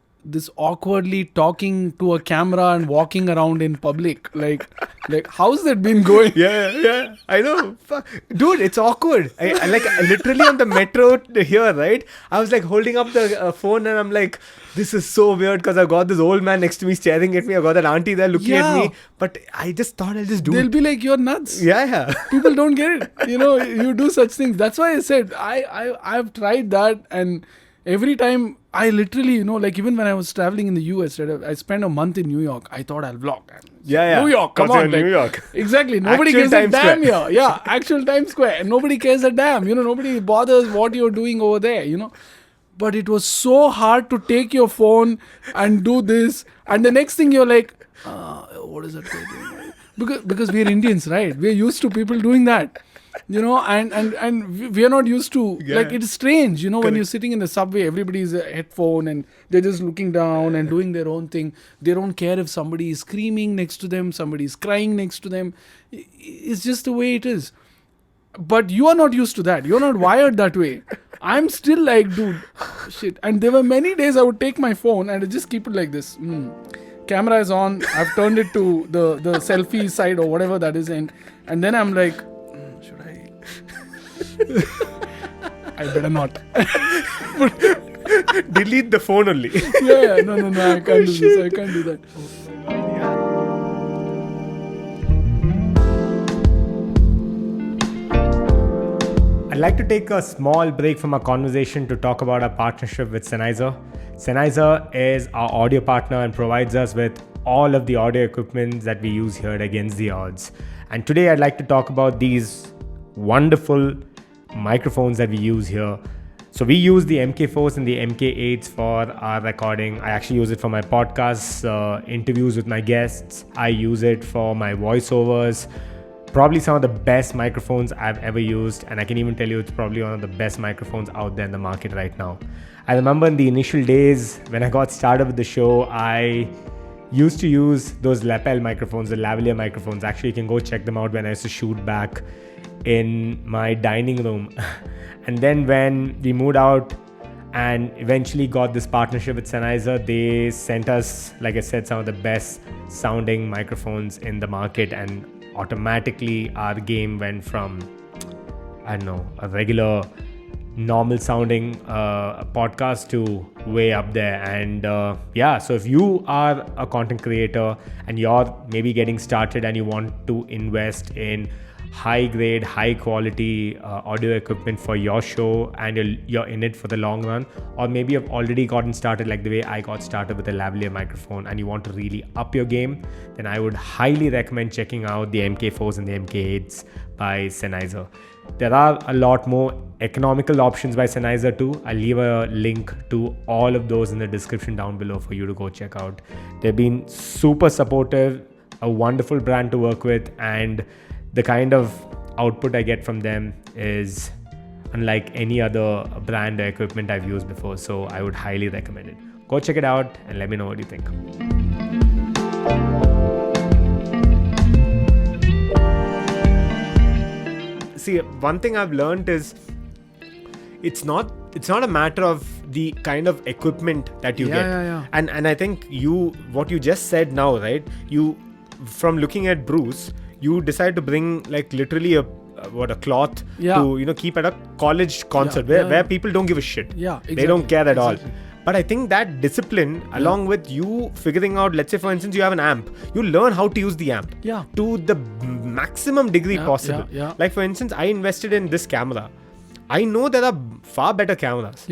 awkwardly talking to a camera and walking around in public? Like how's that been going? Yeah, I know. Dude, it's awkward. I like, literally on the metro here, right? I was like holding up the phone, and I'm like, this is so weird because I've got this old man next to me staring at me. I've got that auntie there looking at me. But I just thought I'll just do They'll it. be like, you're nuts. Yeah. People don't get it. You do such things. That's why I said I've tried that, and every time I literally, even when I was traveling in the US, right, I spent a month in New York. I thought I'll vlog. Yeah. New York, come on. New York. Exactly. Nobody Actual gives a Times damn Square. here. Yeah, actual Times Square. And nobody cares a damn. Nobody bothers what you're doing over there, But it was so hard to take your phone and do this. And the next thing you're like, what is that guy doing? Because we're Indians, right? We're used to people doing that. And we are not used to, like, it's strange, when you're sitting in the subway, everybody's a headphone and they're just looking down and doing their own thing. They don't care if somebody is screaming next to them, somebody is crying next to them. It's just the way it is. But you are not used to that. You're not wired that way. I'm still like, dude, shit. And there were many days I would take my phone and I'd just keep it like this. Camera is on. I've turned it to the selfie side or whatever that is in. And then I'm like, should I? I better not. Delete the phone only. No, I can't do this. I can't do that. I'd like to take a small break from our conversation to talk about our partnership with Sennheiser. Sennheiser is our audio partner and provides us with all of the audio equipment that we use here at Against the Odds. And today I'd like to talk about these wonderful microphones that we use here. So we use the MK4s and the MK8s for our recording. I actually use it for my podcasts, interviews with my guests. I use it for my voiceovers. Probably some of the best microphones I've ever used, and I can even tell you it's probably one of the best microphones out there in the market right now. I remember in the initial days when I got started with the show, I used to use those lapel microphones, the lavalier microphones. Actually, you can go check them out when I used to shoot back in my dining room. And then when we moved out and eventually got this partnership with Sennheiser, they sent us, like I said, some of the best sounding microphones in the market, and automatically our game went from, I don't know, a regular normal sounding podcast to way up there. And so if you are a content creator and you're maybe getting started and you want to invest in high grade, high quality audio equipment for your show, and you're in it for the long run, or maybe you've already gotten started like the way I got started with a lavalier microphone and you want to really up your game, then I would highly recommend checking out the MK4s and the MK8s by Sennheiser. There are a lot more economical options by Sennheiser too. I'll leave a link to all of those in the description down below for you to go check out. They've been super supportive, a wonderful brand to work with, and the kind of output I get from them is unlike any other brand or equipment I've used before. So I would highly recommend it. Go check it out and let me know what you think. See, one thing I've learned is it's not a matter of the kind of equipment that you get. And I think what you just said now, right? You, from looking at Bruce, you decide to bring like literally a cloth to keep at a college concert where people don't give a shit. Exactly. They don't care at all. But I think that discipline, along with you figuring out, let's say for instance you have an amp, you learn how to use the amp to the maximum degree possible. Like for instance, I invested in this camera. I know there are far better cameras.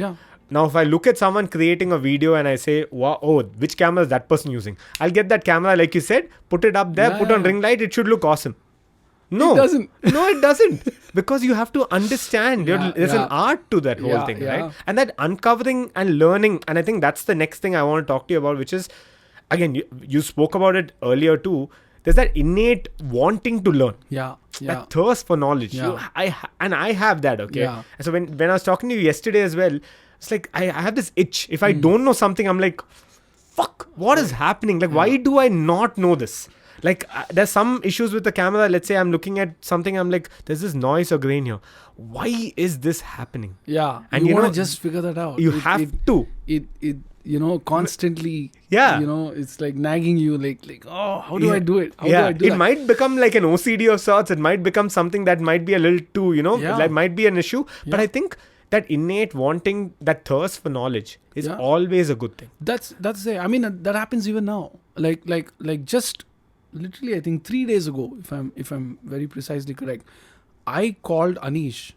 Now, if I look at someone creating a video and I say, wow, which camera is that person using? I'll get that camera, like you said, put it up there, put on ring light, it should look awesome. No, it doesn't. No, it doesn't. Because you have to understand. There's an art to that whole thing, right? And that uncovering and learning. And I think that's the next thing I want to talk to you about, which is, again, you spoke about it earlier too. There's that innate wanting to learn. That thirst for knowledge. I have that, okay? And so when I was talking to you yesterday as well, it's like I have this itch. If I don't know something, I'm like, fuck, what is happening? Like, why do I not know this? Like, there's some issues with the camera. Let's say I'm looking at something, I'm like, there's this noise or grain here. Why is this happening? And you want to just figure that out. You have to. It constantly, it's like nagging you, like, oh, how do I do it? How do I do it? That? Might become like an OCD of sorts. It might become something that might be a little too, that might be an issue. But I think that innate wanting, that thirst for knowledge is always a good thing. That's it. I mean, that happens even now. Like just literally, I think 3 days ago, if I'm very precisely correct, I called Anish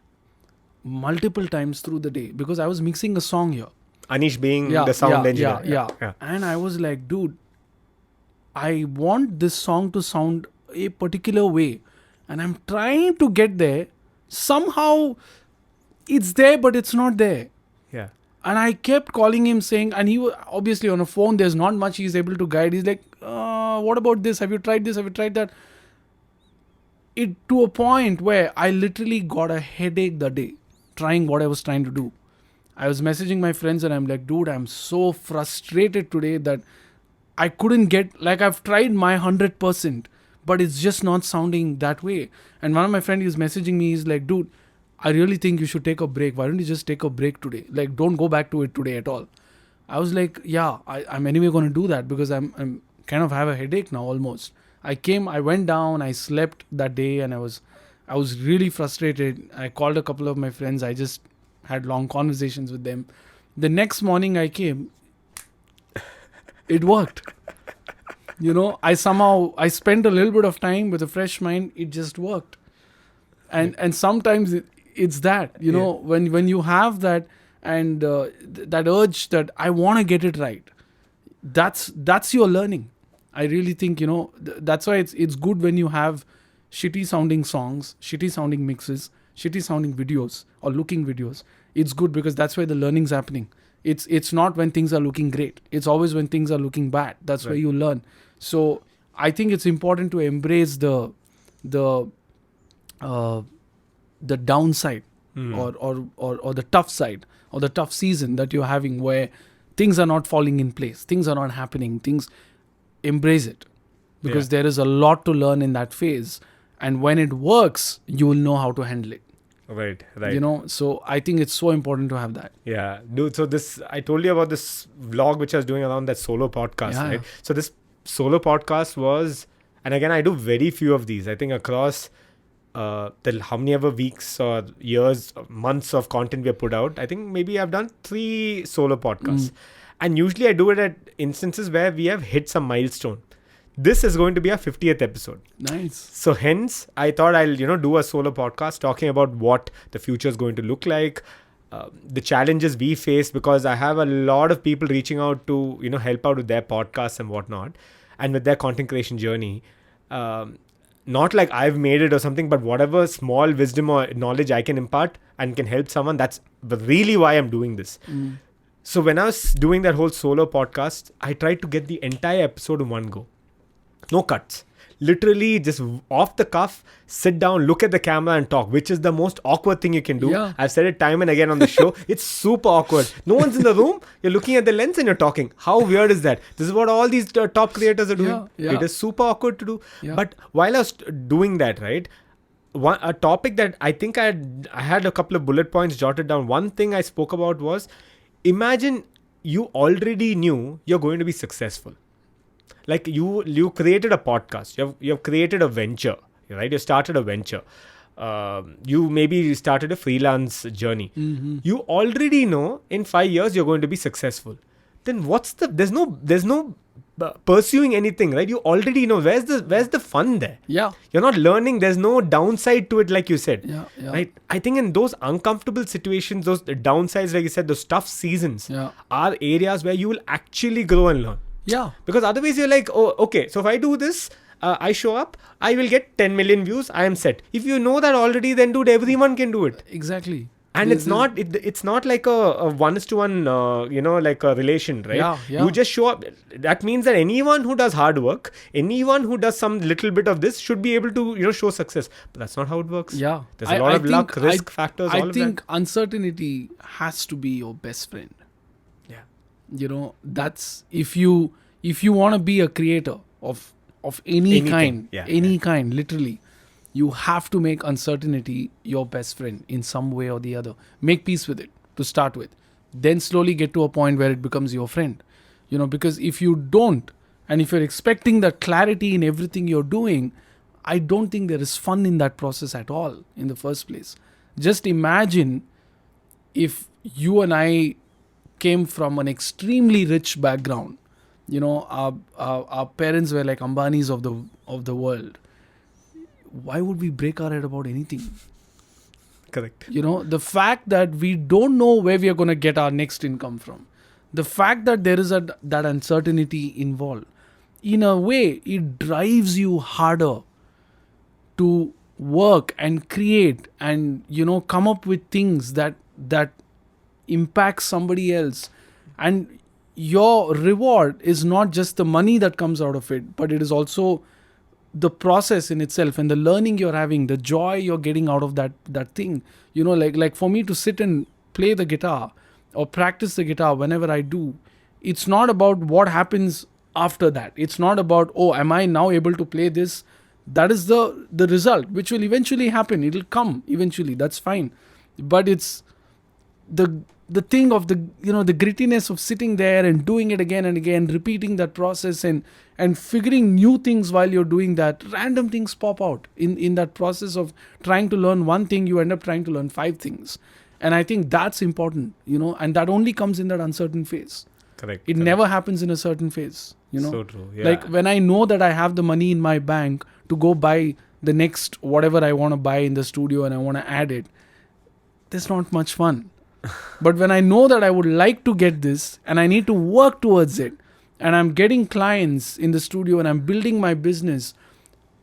multiple times through the day because I was mixing a song here. Anish being the sound engineer. And I was like, dude, I want this song to sound a particular way, and I'm trying to get there. Somehow it's there, but it's not there. And I kept calling him saying, and he was obviously on a phone, there's not much he's able to guide. He's like, what about this? Have you tried this? Have you tried that? It to a point where I literally got a headache that day trying what I was trying to do. I was messaging my friends and I'm like, dude, I'm so frustrated today that I couldn't get, like, I've tried my 100%, but it's just not sounding that way. And one of my friends is messaging me, he's like, dude, I really think you should take a break. Why don't you just take a break today? Like, don't go back to it today at all. I was like, I'm anyway going to do that because I'm kind of have a headache now almost. I went down, I slept that day, and I was really frustrated. I called a couple of my friends. I just had long conversations with them. The next morning I came, it worked. I spent a little bit of time with a fresh mind. It just worked. And sometimes it's that, when you have that, and that urge that I want to get it right, that's your learning. I really think, that's why it's good when you have shitty sounding songs, shitty sounding mixes, shitty sounding videos or looking videos. It's good because that's where the learning's happening. It's not when things are looking great. It's always when things are looking bad. That's where you learn. So I think it's important to embrace the downside or the tough side or the tough season that you're having, where things are not falling in place, things are not happening, embrace it, because there is a lot to learn in that phase, and when it works you will know how to handle it. Right. So I think it's so important to have that. Yeah, dude. So I told you about this vlog which I was doing around that solo podcast, right? So this solo podcast was, and again, I do very few of these. I think across how many ever weeks or years, months of content we have put out, I think maybe I've done 3 solo podcasts. And usually I do it at instances where we have hit some milestone. This is going to be our 50th episode. Nice. So hence, I thought I'll, do a solo podcast talking about what the future is going to look like, the challenges we face, because I have a lot of people reaching out to, help out with their podcasts and whatnot, and with their content creation journey. Not like I've made it or something, but whatever small wisdom or knowledge I can impart and can help someone, that's really why I'm doing this. So when I was doing that whole solo podcast, I tried to get the entire episode in one go. No cuts. Literally just off the cuff, sit down, look at the camera and talk, which is the most awkward thing you can do. Yeah. I've said it time and again on the show. It's super awkward. No one's in the room. You're looking at the lens and you're talking. How weird is that? This is what all these top creators are doing. Yeah. It is super awkward to do. Yeah. But while I was doing that, right, a topic that I think I had a couple of bullet points jotted down. One thing I spoke about was, imagine you already knew you're going to be successful. Like you created a podcast, you have created a venture, right? You started a venture. You maybe started a freelance journey. You already know in 5 years you're going to be successful. Then there's no pursuing anything, right? You already know where's the fun there. Yeah. You're not learning. There's no downside to it, like you said. Yeah. Right? I think in those uncomfortable situations, those downsides, like you said, those tough seasons are areas where you will actually grow and learn. Yeah. Because otherwise you're like, oh, okay, so if I do this, I show up, I will get 10 million views, I am set. If you know that already, then dude, everyone can do it. Exactly. And it's not like a 1:1, like a relation, right? Yeah. You just show up. That means that anyone who does hard work, anyone who does some little bit of this should be able to, show success. But that's not how it works. Yeah. There's a lot of luck, risk factors, all of that. I think uncertainty has to be your best friend. Yeah. That's if you want to be a creator of any kind, kind, literally, you have to make uncertainty your best friend in some way or the other. Make peace with it to start with. Then slowly get to a point where it becomes your friend. Because if you don't, and if you're expecting that clarity in everything you're doing, I don't think there is fun in that process at all in the first place. Just imagine if you and I came from an extremely rich background. Our parents were like Ambanis of the world. Why would we break our head about anything? Correct. The fact that we don't know where we are going to get our next income from, the fact that there is that uncertainty involved, in a way, it drives you harder to work and create and, come up with things that impact somebody else. And your reward is not just the money that comes out of it, but it is also the process in itself and the learning you're having, the joy you're getting out of that thing. Like for me to sit and play the guitar or practice the guitar whenever I do, it's not about what happens after that. It's not about, oh, am I now able to play this? That is the result, which will eventually happen. It'll come eventually. That's fine. But it's the thing of the grittiness of sitting there and doing it again and again, repeating that process and figuring new things while you're doing that. Random things pop out in that process of trying to learn one thing. You end up trying to learn 5 things, And I think that's important, and that only comes in that uncertain phase. Correct. It never happens in a certain phase, So true. Yeah. Like when I know that I have the money in my bank to go buy the next whatever I want to buy in the studio and I want to add it, there's not much fun. But when I know that I would like to get this and I need to work towards it, and I'm getting clients in the studio and I'm building my business,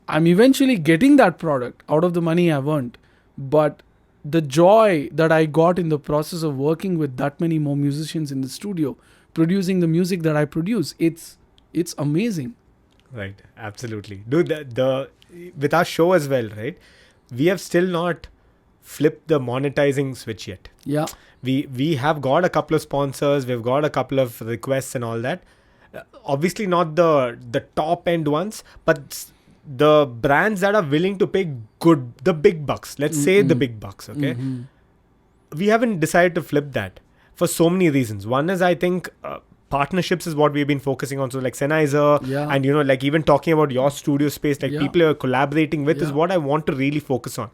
I'm eventually getting that product out of the money I've earned. But the joy that I got in the process of working with that many more musicians in the studio, producing the music that I produce, it's amazing. Right. Absolutely. Dude, the with our show as well, right? We have still not flipped the monetizing switch yet. Yeah. We have got a couple of sponsors, we've got a couple of requests and all that. Obviously not the top end ones, but the brands that are willing to pay the big bucks. Let's say the big bucks, okay? We haven't decided to flip that for so many reasons. One is, I think, partnerships is what we've been focusing on. So like Sennheiser, and like even talking about your studio space, like people you're collaborating with is what I want to really focus on.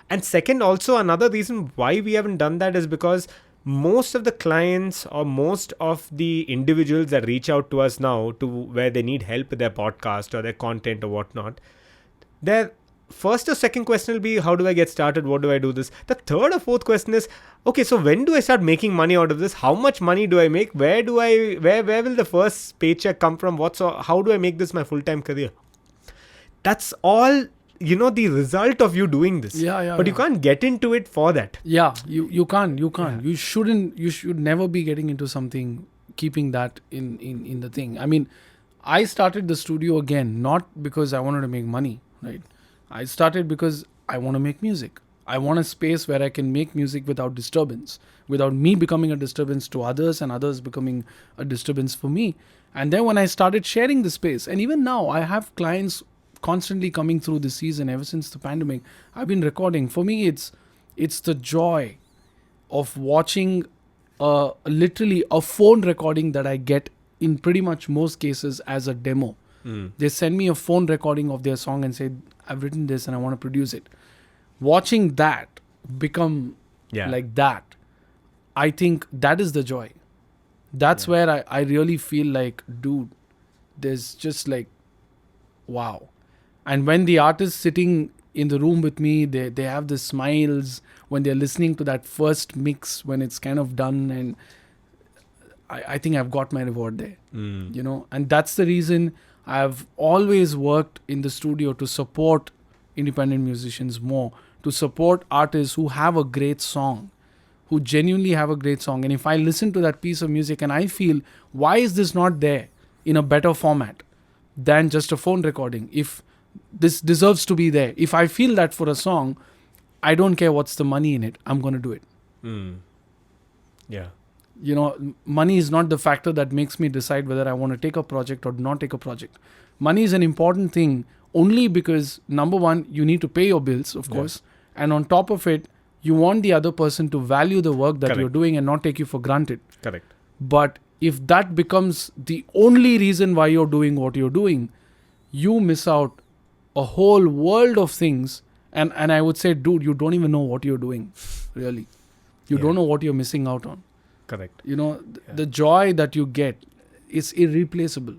And second, also another reason why we haven't done that is because most of the clients or most of the individuals that reach out to us now to where they need help with their podcast or their content or whatnot, their first or second question will be, how do I get started? What do I do this? The third or fourth question is, okay, so when do I start making money out of this? How much money do I make? Where will the first paycheck come from? How do I make this my full-time career? That's all, the result of you doing this. But you can't get into it for that. Yeah, you can't. You should never be getting into something, keeping that in the thing. I mean, I started the studio again, not because I wanted to make money, right? I started because I want to make music. I want a space where I can make music without disturbance, without me becoming a disturbance to others and others becoming a disturbance for me. And then when I started sharing the space, and even now I have clients constantly coming through the season ever since the pandemic, I've been recording. For me, it's the joy of watching literally a phone recording that I get in pretty much most cases as a demo. They send me a phone recording of their song and say, I've written this and I want to produce it. Watching that become like that, I think that is the joy. That's where I really feel like, dude, there's just like, wow. And when the artist sitting in the room with me, they have the smiles when they're listening to that first mix, when it's kind of done, and I think I've got my reward there. And that's the reason I've always worked in the studio to support independent musicians more, to support artists who have a great song, who genuinely have a great song. And if I listen to that piece of music and I feel, why is this not there in a better format than just a phone recording? If this deserves to be there, if I feel that for a song, I don't care what's the money in it, I'm going to do it. Yeah. Money is not the factor that makes me decide whether I want to take a project or not take a project. Money is an important thing only because, number one, you need to pay your bills, of course. And on top of it, you want the other person to value the work that you're doing and not take you for granted. Correct. But if that becomes the only reason why you're doing what you're doing, you miss out a whole world of things. And I would say, dude, you don't even know what you're doing, really. You don't know what you're missing out on. Correct. The joy that you get is irreplaceable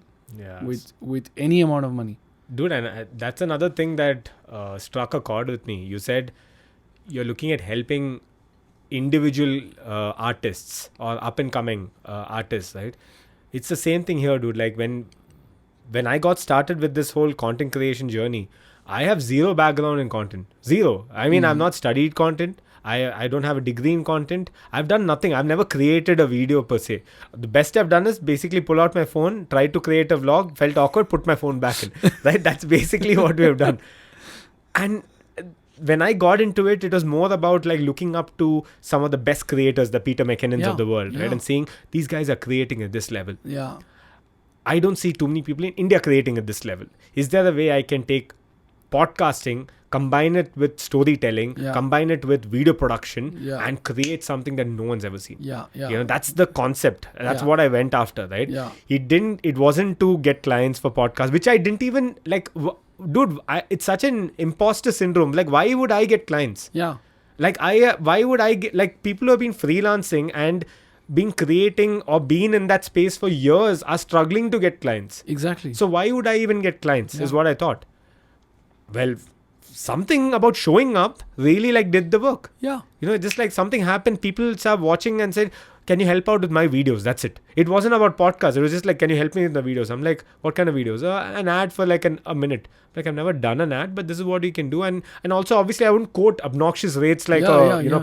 with any amount of money. Dude, and that's another thing that struck a chord with me. You said you're looking at helping individual artists or up and coming artists, right? It's the same thing here, dude. Like when I got started with this whole content creation journey, I have zero background in content. Zero. I mean, I've not studied content. I don't have a degree in content. I've done nothing. I've never created a video per se. The best I've done is basically pull out my phone, try to create a vlog, felt awkward, put my phone back in. Right? That's basically what we have done. And when I got into it, it was more about like looking up to some of the best creators, the Peter McKinnons of the world, right? And seeing these guys are creating at this level. Yeah. I don't see too many people in India creating at this level. Is there a way I can take podcasting, combine it with storytelling, combine it with video production, and create something that no one's ever seen? That's the concept. That's what I went after, right? It wasn't to get clients for podcasts, which I didn't even like. Dude, it's such an imposter syndrome. Like, why would I get clients? Like why would I get, like, people who have been freelancing and been creating or been in that space for years are struggling to get clients. Exactly. So why would I even get clients is what I thought. Well, something about showing up really like did the work. Yeah. You know, just like something happened, people started watching and said, can you help out with my videos? That's it. It wasn't about podcasts. It was just like, can you help me with the videos? I'm like, what kind of videos? An ad for like a minute. Like, I've never done an ad, but this is what you can do. And also, obviously, I wouldn't quote obnoxious rates like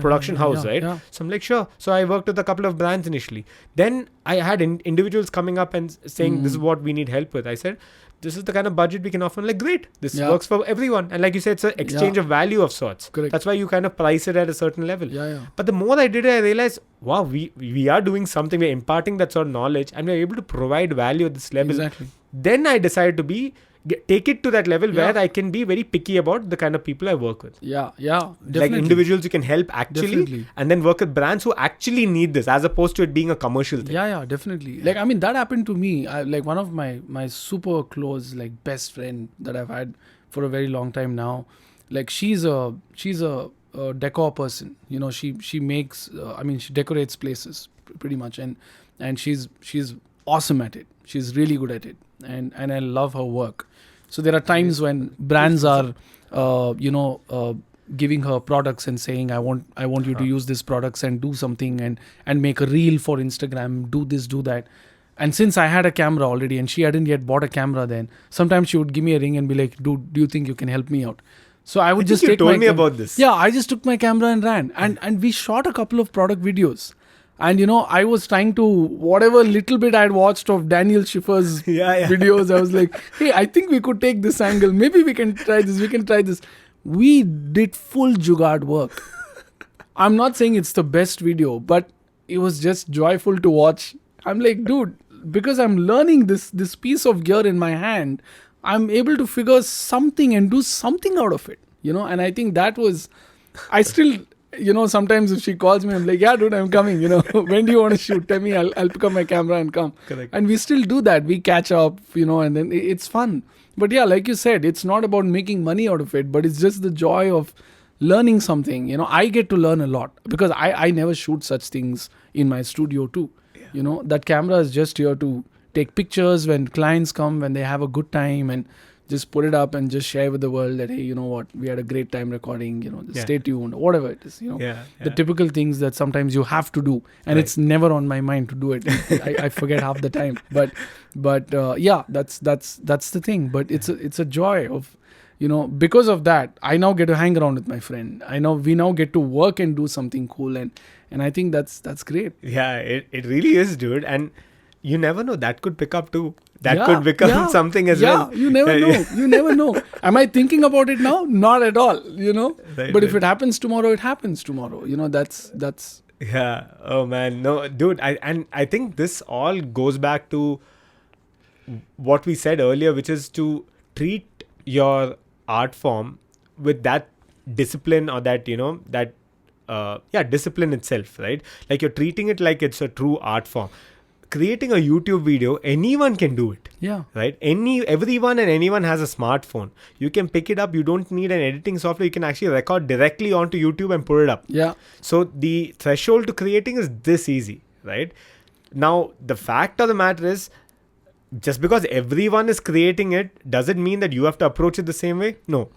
production house, right? Yeah. So I'm like, sure. So I worked with a couple of brands initially. Then I had individuals coming up and saying, this is what we need help with. I said, this is the kind of budget we can offer. I'm like, great. This works for everyone. And like you said, it's an exchange of value of sorts. Correct. That's why you kind of price it at a certain level. Yeah. But the more I did it, I realized, wow, we are doing something. We're imparting that sort of knowledge and we're able to provide value at this level. Exactly. Then I decided to take it to that level where I can be very picky about the kind of people I work with. Yeah. Definitely. Like individuals you can help actually. Definitely. And then work with brands who actually need this as opposed to it being a commercial thing. Yeah, definitely. Like, I mean, that happened to me. Like, one of my super close, like, best friend that I've had for a very long time now. Like, she's a decor person. You know, she makes. She decorates places pretty much, and she's awesome at it. She's really good at it, and I love her work. So there are times when brands are, giving her products and saying, I want you to use these products and do something and make a reel for Instagram, do this, do that. And since I had a camera already and she hadn't yet bought a camera then, sometimes she would give me a ring and be like, dude, do you think you can help me out? So I would just take told me about this. Yeah, I just took my camera and ran. And we shot a couple of product videos. And, you know, I was trying to, whatever little bit I'd watched of Daniel Schiffer's videos, I was like, hey, I think we could take this angle. Maybe we can try this. We did full jugaad work. I'm not saying it's the best video, but it was just joyful to watch. I'm like, dude, because I'm learning this piece of gear in my hand, I'm able to figure something and do something out of it, you know. And I think that was, I still, you know, sometimes if she calls me, I'm like, yeah, dude, I'm coming, you know. When do you want to shoot? Tell me, I'll pick up my camera and come. Correct. And we still do that. We catch up, you know, and then it's fun. But yeah, like you said, it's not about making money out of it, but it's just the joy of learning something. You know, I get to learn a lot because I never shoot such things in my studio too. Yeah. You know, that camera is just here to take pictures when clients come, when they have a good time, and just put it up and just share with the world that, hey, you know what, we had a great time recording, you know, just stay tuned, whatever it is, you know, the typical things that sometimes you have to do. And it's never on my mind to do it. I forget half the time. But yeah, that's the thing. But it's a joy of, you know, because of that, I now get to hang around with my friend. We now get to work and do something cool. And I think that's great. Yeah, it really is, dude. And you never know, that could pick up too. That could become something as well. Yeah, you never know. You never know. Am I thinking about it now? Not at all, you know. But if it happens tomorrow, it happens tomorrow. You know, that's. Yeah. Oh man, no, dude. I think this all goes back to what we said earlier, which is to treat your art form with that discipline, or that, you know, that discipline itself, right? Like you're treating it like it's a true art form. Creating a YouTube video, anyone can do it. Yeah. Right? Everyone and anyone has a smartphone. You can pick it up. You don't need an editing software. You can actually record directly onto YouTube and put it up. Yeah. So the threshold to creating is this easy, right? Now, the fact of the matter is, just because everyone is creating it, does it mean that you have to approach it the same way? No.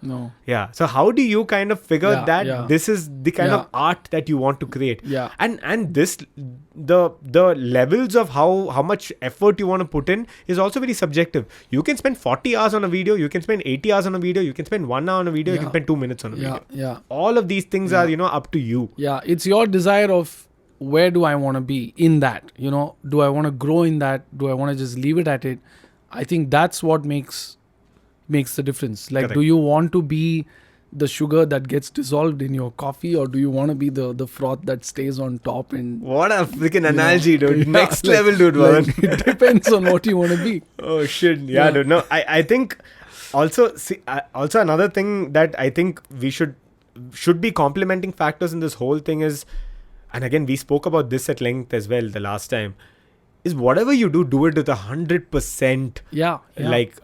Yeah. So how do you kind of figure that this is the kind of art that you want to create? Yeah. And this, the levels of how much effort you want to put in is also very subjective. You can spend 40 hours on a video. You can spend 80 hours on a video. You can spend 1 hour on a video. You can spend 2 minutes on a video. Yeah. All of these things are, you know, up to you. Yeah. It's your desire of, where do I want to be in that? You know, do I want to grow in that? Do I want to just leave it at it? I think that's what makes the difference. Like, do you want to be the sugar that gets dissolved in your coffee, or do you want to be the froth that stays on top? And what a freaking analogy, dude. Next level, dude. Varun. It depends on what you want to be. Oh shit. Yeah, dude. No, I think also another thing that I think we should be complementing factors in this whole thing is, and again, we spoke about this at length as well the last time. is whatever you do it with 100% Yeah. like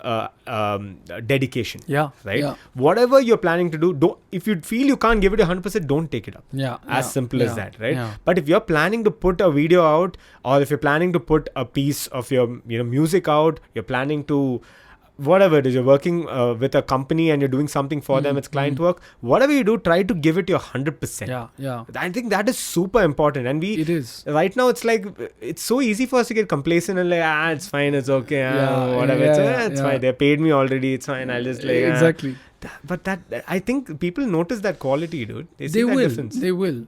dedication. Yeah. Right. Yeah. Whatever you're planning to do, don't, if you feel you can't give it 100%, don't take it up. Yeah. As simple as that, right? Yeah. But if you're planning to put a video out, or if you're planning to put a piece of your music out, you're planning to whatever it is, you're working with a company and you're doing something for them, it's client work, whatever you do, try to give it your 100%. Yeah. I think that is super important. And It is. right now it's like, it's so easy for us to get complacent and like, it's fine, it's okay, whatever, it's fine, they paid me already, it's fine, I'll just like exactly. But that, I think people notice that quality, dude. They see that will. difference. They will.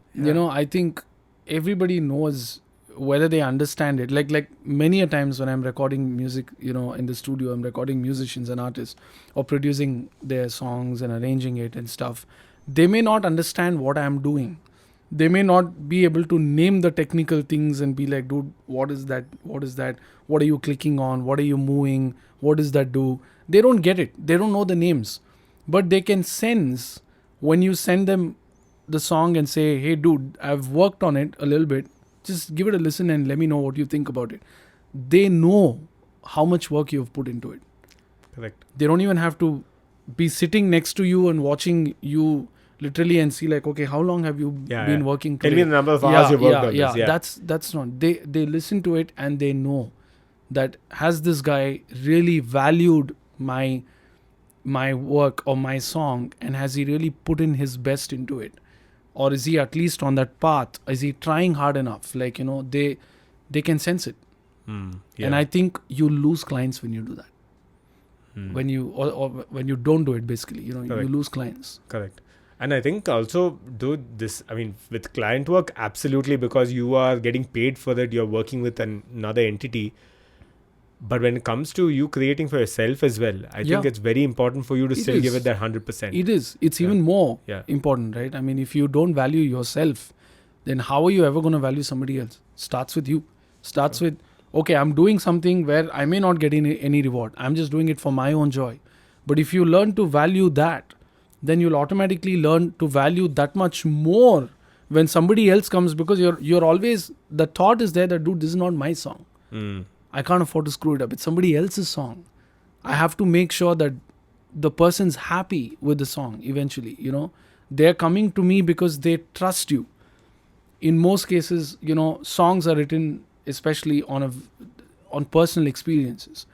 I think everybody knows whether they understand it. Like many a times when I'm recording music, in the studio, I'm recording musicians and artists or producing their songs and arranging it and stuff. They may not understand what I'm doing. They may not be able to name the technical things and be like, dude, what is that? What is that? What are you clicking on? What are you moving? What does that do? They don't get it. They don't know the names. But they can sense when you send them the song and say, hey, dude, I've worked on it a little bit. Just give it a listen and let me know what you think about it. They know how much work you've put into it. Correct. They don't even have to be sitting next to you and watching you literally and see like, okay, how long have you been working today? Tell me the number of hours you've worked on this. Yeah, that's not. They listen to it and they know that has this guy really valued my work or my song, and has he really put in his best into it? Or is he at least on that path? Is he trying hard enough? Like, they can sense it. And I think you lose clients when you do that. When you or when you don't do it, basically, you lose clients. Correct. And I think also do this, I mean, with client work, absolutely, because you are getting paid for it, you're working with another entity. But when it comes to you creating for yourself as well, I think it's very important for you to still give it that 100%. It is. It's even more important, right? I mean, if you don't value yourself, then how are you ever going to value somebody else? Starts with you. Starts with, okay, I'm doing something where I may not get any reward. I'm just doing it for my own joy. But if you learn to value that, then you'll automatically learn to value that much more when somebody else comes, because you're always, the thought is there that, dude, this is not my song. I can't afford to screw it up. It's somebody else's song. I have to make sure that the person's happy with the song eventually, They're coming to me because they trust you. In most cases, songs are written especially on personal experiences.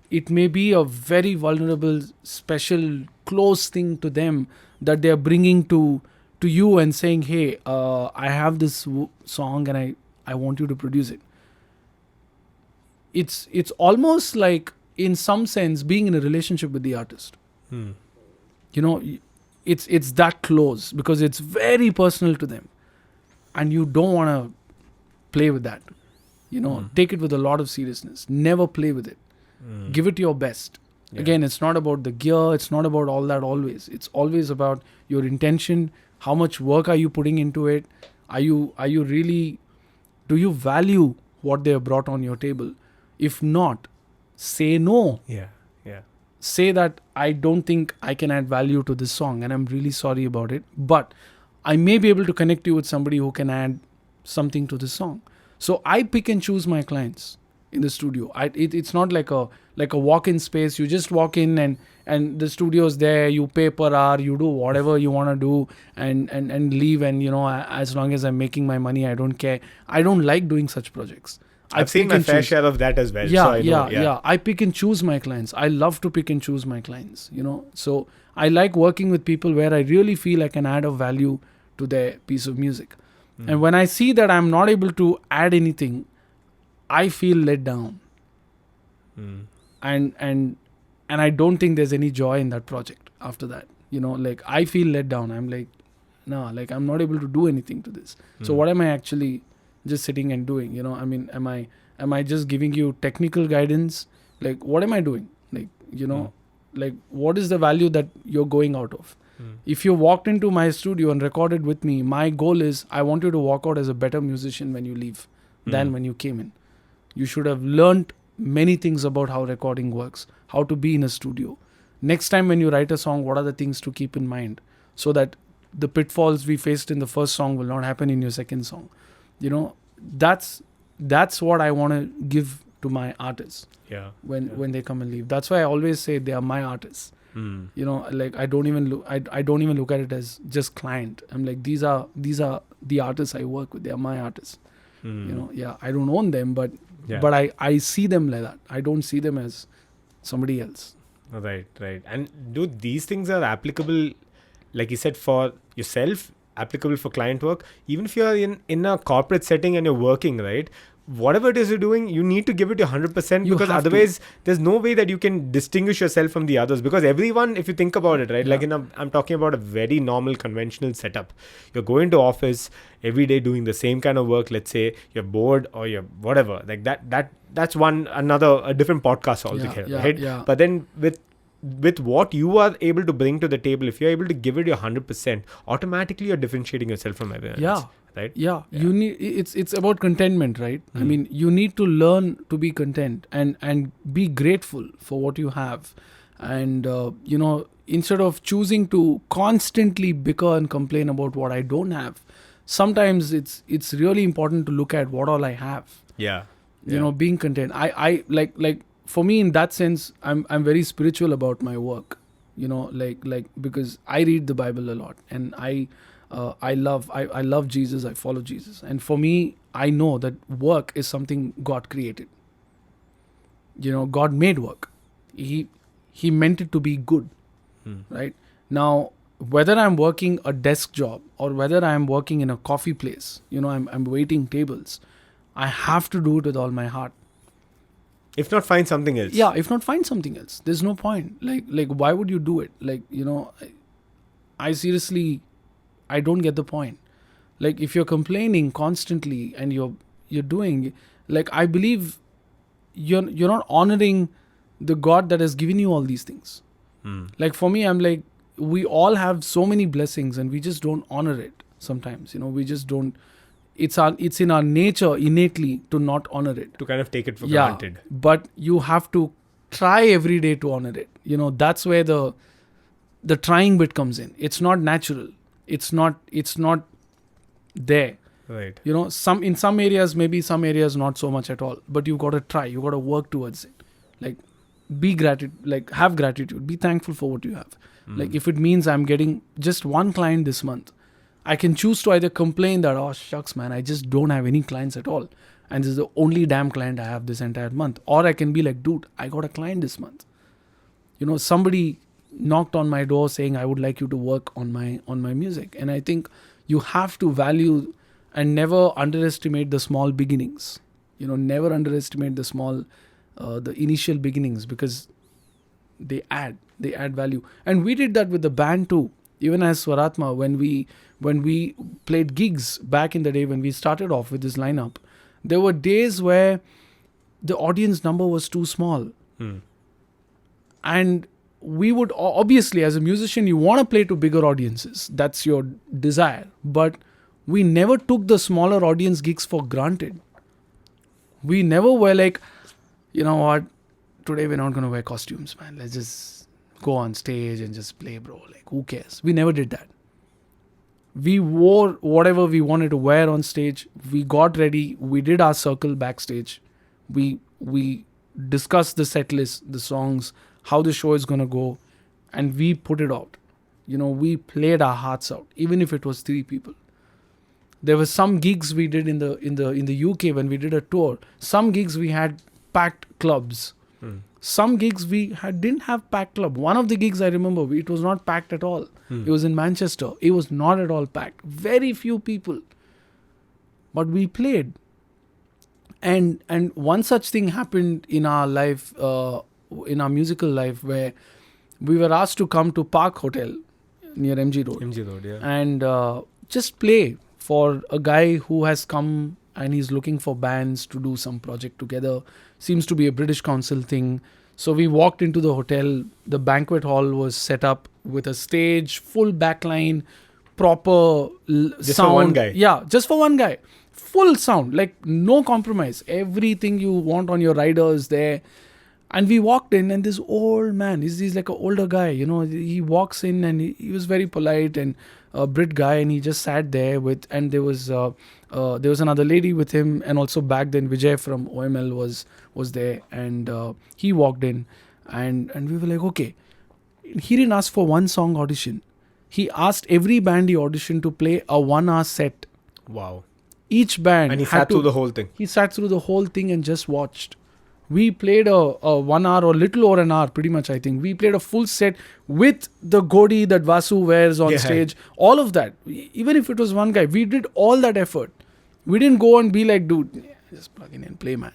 It may be a very vulnerable, special, close thing to them that they're bringing to you and saying, hey, I have this song and I want you to produce it. It's almost like, in some sense, being in a relationship with the artist. It's that close because it's very personal to them, and you don't want to play with that. Take it with a lot of seriousness. Never play with it. Give it your best. Again, it's not about the gear. It's not about all that always. It's always about your intention. How much work are you putting into it? Are you really, do you value what they have brought on your table? If not, say no. Yeah. Say that I don't think I can add value to this song and I'm really sorry about it, but I may be able to connect you with somebody who can add something to this song. So I pick and choose my clients in the studio. It's not like a walk-in space. You just walk in and the studio's there. You pay per hour. You do whatever you want to do and leave. And as long as I'm making my money, I don't care. I don't like doing such projects. I've seen my fair share of that as well. Yeah. I pick and choose my clients. I love to pick and choose my clients. So I like working with people where I really feel I can add a value to their piece of music. And when I see that I'm not able to add anything, I feel let down. And I don't think there's any joy in that project after that. Like I feel let down. I'm like, no, like I'm not able to do anything to this. So what am I actually just sitting and doing? I mean, am I just giving you technical guidance? Like, what am I doing? Like, like what is the value that you're going out of? If you walked into my studio and recorded with me, my goal is I want you to walk out as a better musician when you leave than when you came in. You should have learned many things about how recording works, how to be in a studio. Next time when you write a song, what are the things to keep in mind so that the pitfalls we faced in the first song will not happen in your second song? That's that's what I want to give to my artists Yeah. when they come and leave. That's why I always say they are my artists. You know, like I don't even look at it as just client. I'm like, these are the artists I work with. They are my artists. You know, I don't own them, but I see them like that. I don't see them as somebody else. Right. And do these things are applicable, like you said, for yourself, applicable for client work? Even if you're in a corporate setting and you're working, right? Whatever it is you're doing, you need to give it your 100%, because otherwise there's no way that you can distinguish yourself from the others. Because everyone, if you think about it, right, like I'm talking about a very normal conventional setup. You're going to office every day doing the same kind of work. Let's say you're bored or you're whatever, like that's a different podcast altogether, right? But then with what you are able to bring to the table, if you're able to give it your 100%, automatically you're differentiating yourself from everyone else. Right? Yeah. You need, it's about contentment, right? I mean, you need to learn to be content and be grateful for what you have. And, you know, instead of choosing to constantly bicker and complain about what I don't have, sometimes it's really important to look at what all I have. You know, being content. I like for me, in that sense, I'm very spiritual about my work, you know, like because I read the Bible a lot, and I love Jesus. I follow Jesus. And for me, I know that work is something God created. You know, God made work. He meant it to be good, right? Now, whether I'm working a desk job or whether I'm working in a coffee place, you know, I'm waiting tables, I have to do it with all my heart. If not, find something else. Yeah, if not, find something else. There's no point. Like why would you do it? Like, you know, I seriously, I don't get the point. Like, if you're complaining constantly and you're doing, like, I believe you're not honoring the God that has given you all these things. Like, for me, I'm like, we all have so many blessings and we just don't honor it sometimes. You know, we just don't. It's in our nature innately to not honor it. To kind of take it for granted. But you have to try every day to honor it. You know, that's where the trying bit comes in. It's not natural. It's not there. Right. You know, in some areas, maybe some areas not so much at all. But you got to try. You got to work towards it. Like, have gratitude. Be thankful for what you have. Like, if it means I'm getting just one client this month, I can choose to either complain that, oh, shucks, man, I just don't have any clients at all. And this is the only damn client I have this entire month. Or I can be like, dude, I got a client this month. You know, somebody knocked on my door saying, I would like you to work on my music. And I think you have to value and never underestimate the small beginnings. You know, never underestimate the initial beginnings, because they add value. And we did that with the band too. Even as Swaratma, when we played gigs back in the day, when we started off with this lineup, there were days where the audience number was too small. And we would, obviously, as a musician, you want to play to bigger audiences. That's your desire. But we never took the smaller audience gigs for granted. We never were like, you know what, today we're not going to wear costumes, man. Let's just go on stage and just play, bro. Like, who cares? We never did that. We wore whatever we wanted to wear on stage. We got ready. We did our circle backstage. We discussed the set list, the songs, how the show is going to go, and we put it out. You know, we played our hearts out, even if it was 3 people. There were some gigs we did in the UK when we did a tour. Some gigs we had packed clubs. Some gigs we didn't have packed club. One of the gigs I remember, it was not packed at all. It was in Manchester. It was not at all packed. Very few people. But we played. And one such thing happened in our life, in our musical life, where we were asked to come to Park Hotel near MG Road. MG Road, yeah. And just play for a guy who has come and he's looking for bands to do some project together. Seems to be a British Council thing. So we walked into the hotel. The banquet hall was set up with a stage, full backline, proper just sound. For one guy. Yeah, just for one guy. Full sound, like no compromise. Everything you want on your rider is there. And we walked in, and this old man, he's like an older guy, you know, he walks in and he was very polite, and a Brit guy, and he just sat there and there was another lady with him, and also back then Vijay from OML was there, and he walked in, and we were like, okay. He didn't ask for one song audition. He asked every band he auditioned to play a 1 hour set. Wow. Each band. And he sat through the whole thing. He sat through the whole thing and just watched. We played a 1 hour or little over an hour, pretty much, I think. We played a full set with the godi that Vasu wears on stage. All of that. Even if it was one guy, we did all that effort. We didn't go and be like, dude, just plug in and play, man.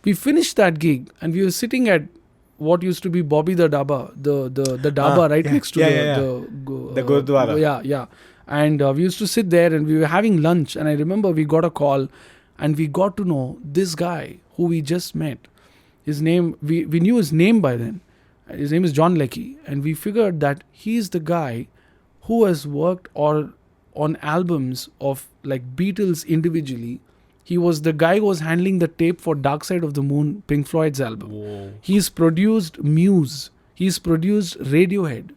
We finished that gig and we were sitting at what used to be Bobby the Daba, the Daba next to the Gurdwara. Yeah. And we used to sit there and we were having lunch. And I remember we got a call and we got to know this guy who we just met. His name, we knew his name by then. His name is John Leckie. And we figured that he's the guy who has worked on albums of like Beatles individually. He was the guy who was handling the tape for Dark Side of the Moon, Pink Floyd's album. Whoa. He's produced Muse. He's produced Radiohead.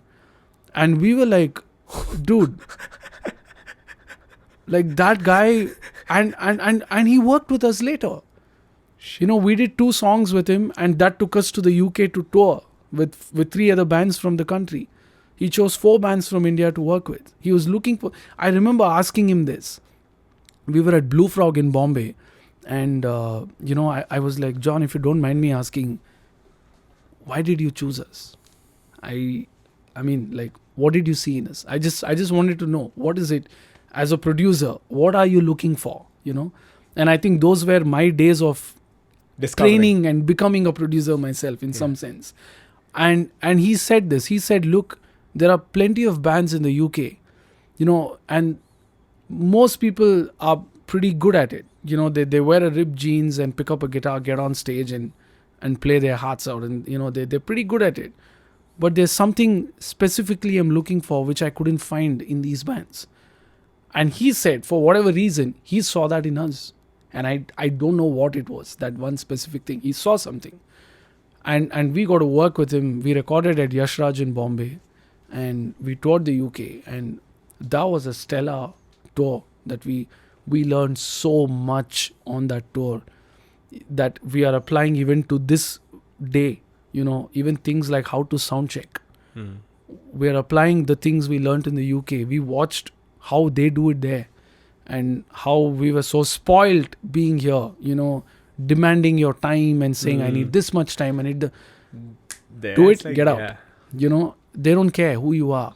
And we were like, dude, like that guy, and he worked with us later. You know, we did 2 songs with him, and that took us to the UK to tour with 3 other bands from the country. He chose 4 bands from India to work with. He was looking for... I remember asking him this. We were at Blue Frog in Bombay, and I was like, John, if you don't mind me asking, why did you choose us? I mean, like, what did you see in us? I just wanted to know, what is it as a producer? What are you looking for? You know, and I think those were my days of training and becoming a producer myself in some sense. And he said this. He said, look, there are plenty of bands in the UK, you know, and most people are pretty good at it. You know, they wear a ripped jeans and pick up a guitar, get on stage and play their hearts out. And, you know, they're pretty good at it. But there's something specifically I'm looking for which I couldn't find in these bands. And he said, for whatever reason, he saw that in us. And I don't know what it was, that one specific thing. He saw something. And we got to work with him. We recorded at Yash Raj in Bombay. And we toured the UK. And that was a stellar tour that we learned so much on that tour that we are applying even to this day. You know, even things like how to sound check. We are applying the things we learned in the UK. We watched how they do it there and how we were so spoiled being here, you know, demanding your time and saying, I need this much time. I need do it, like, get out. You know, they don't care who you are.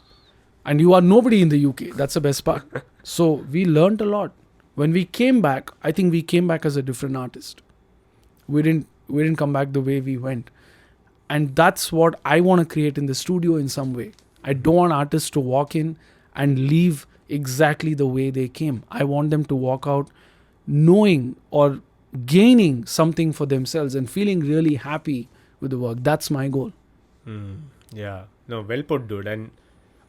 And you are nobody in the UK. That's the best part. So we learned a lot. When we came back, I think we came back as a different artist. We didn't come back the way we went. And that's what I want to create in the studio in some way. I don't want artists to walk in and leave exactly the way they came. I want them to walk out knowing or gaining something for themselves and feeling really happy with the work. That's my goal. Yeah. No, well put, dude. And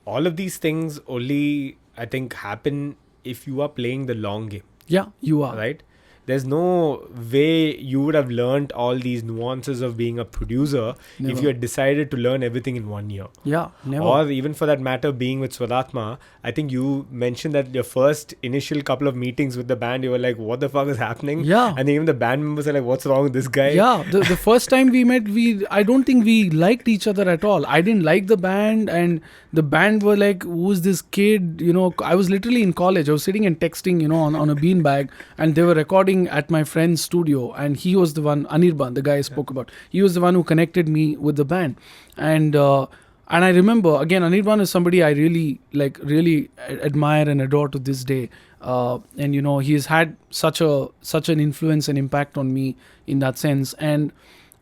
all of these things only, I think, happen if you are playing the long game. Yeah, you are. Right? There's no way you would have learned all these nuances of being a producer if you had decided to learn everything in 1 year. Yeah, never. Or even for that matter, being with Swaratma, I think you mentioned that your first initial couple of meetings with the band, you were like, what the fuck is happening? Yeah. And even the band members are like, what's wrong with this guy? Yeah, the first time we met, I don't think we liked each other at all. I didn't like the band, and the band were like, who's this kid? You know, I was literally in college. I was sitting and texting, you know, on a beanbag, and they were recording at my friend's studio, and he was the one, Anirban, the guy I spoke about. He was the one who connected me with the band. And I remember, again, Anirban is somebody I really admire and adore to this day. And, you know, he has had such an influence and impact on me in that sense. And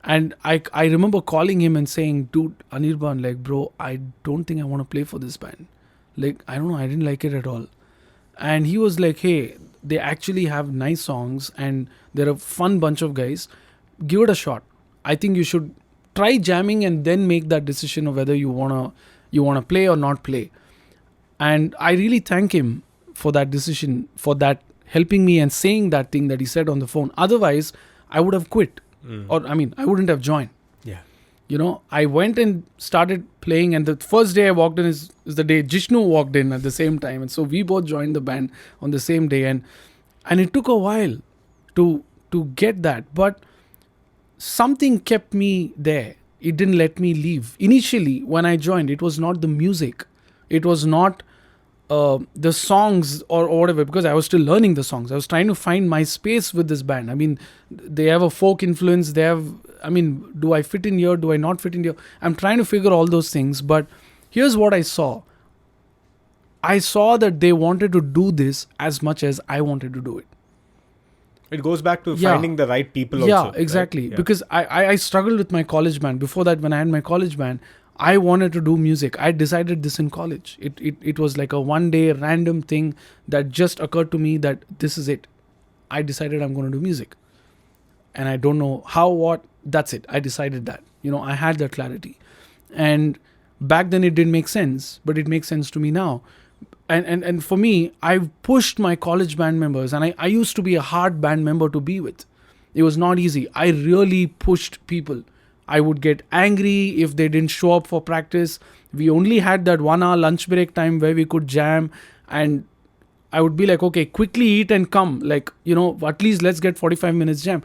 I remember calling him and saying, dude, Anirban, like, bro, I don't think I want to play for this band. Like, I don't know, I didn't like it at all. And he was like, hey, they actually have nice songs and they're a fun bunch of guys. Give it a shot. I think you should try jamming and then make that decision of whether you wanna play or not play. And I really thank him for that decision, for that helping me and saying that thing that he said on the phone. Otherwise, I would have quit. Or, I mean, I wouldn't have joined. Yeah. I went and started playing, and the first day I walked in is the day Jishnu walked in at the same time, and so we both joined the band on the same day, and it took a while to get that, but something kept me there. It didn't let me leave. Initially, when I joined, it was not the music, it was not the songs or whatever, because I was still learning the songs. I was trying to find my space with this band. I mean, they have a folk influence. Do I fit in here? Do I not fit in here? I'm trying to figure all those things. But here's what I saw. I saw that they wanted to do this as much as I wanted to do it. It goes back to finding the right people also. Yeah, exactly. Right? Yeah. Because I struggled with my college band. Before that, when I had my college band, I wanted to do music. I decided this in college. It was like a one day random thing that just occurred to me that this is it. I decided I'm going to do music. And I don't know how, what, that's it. I decided that. I had that clarity. And back then it didn't make sense, but it makes sense to me now. And for me, I've pushed my college band members, and I used to be a hard band member to be with. It was not easy. I really pushed people. I would get angry if they didn't show up for practice. We only had that 1 hour lunch break time where we could jam, and I would be like, okay, quickly eat and come. Like, at least let's get 45 minutes jam.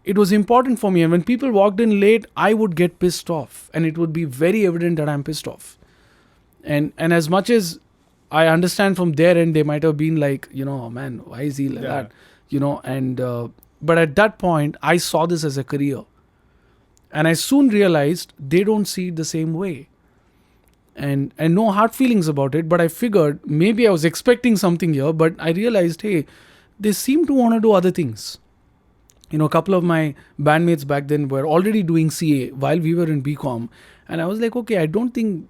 It was important for me. And when people walked in late, I would get pissed off, and it would be very evident that I'm pissed off. And as much as I understand from their end, they might have been like, oh man, why is he like that? But at that point, I saw this as a career. And I soon realized they don't see it the same way. And no hard feelings about it. But I figured maybe I was expecting something here. But I realized, hey, they seem to want to do other things. A couple of my bandmates back then were already doing CA while we were in BCom. And I was like, okay, I don't think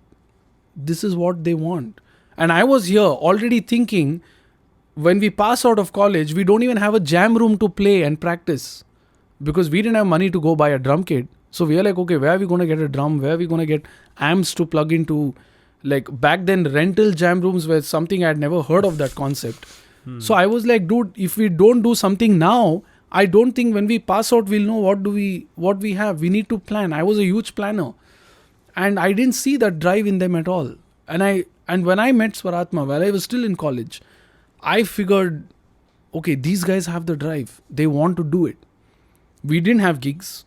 this is what they want. And I was here already thinking, when we pass out of college, we don't even have a jam room to play and practice. Because we didn't have money to go buy a drum kit. So we are like, okay, where are we going to get a drum? Where are we going to get amps to plug into? Like back then, rental jam rooms were something I had never heard of that concept. So I was like, dude, if we don't do something now, I don't think when we pass out, we'll know what we have. We need to plan. I was a huge planner. And I didn't see that drive in them at all. And when I met Swaratma, while I was still in college, I figured, okay, these guys have the drive. They want to do it. We didn't have gigs.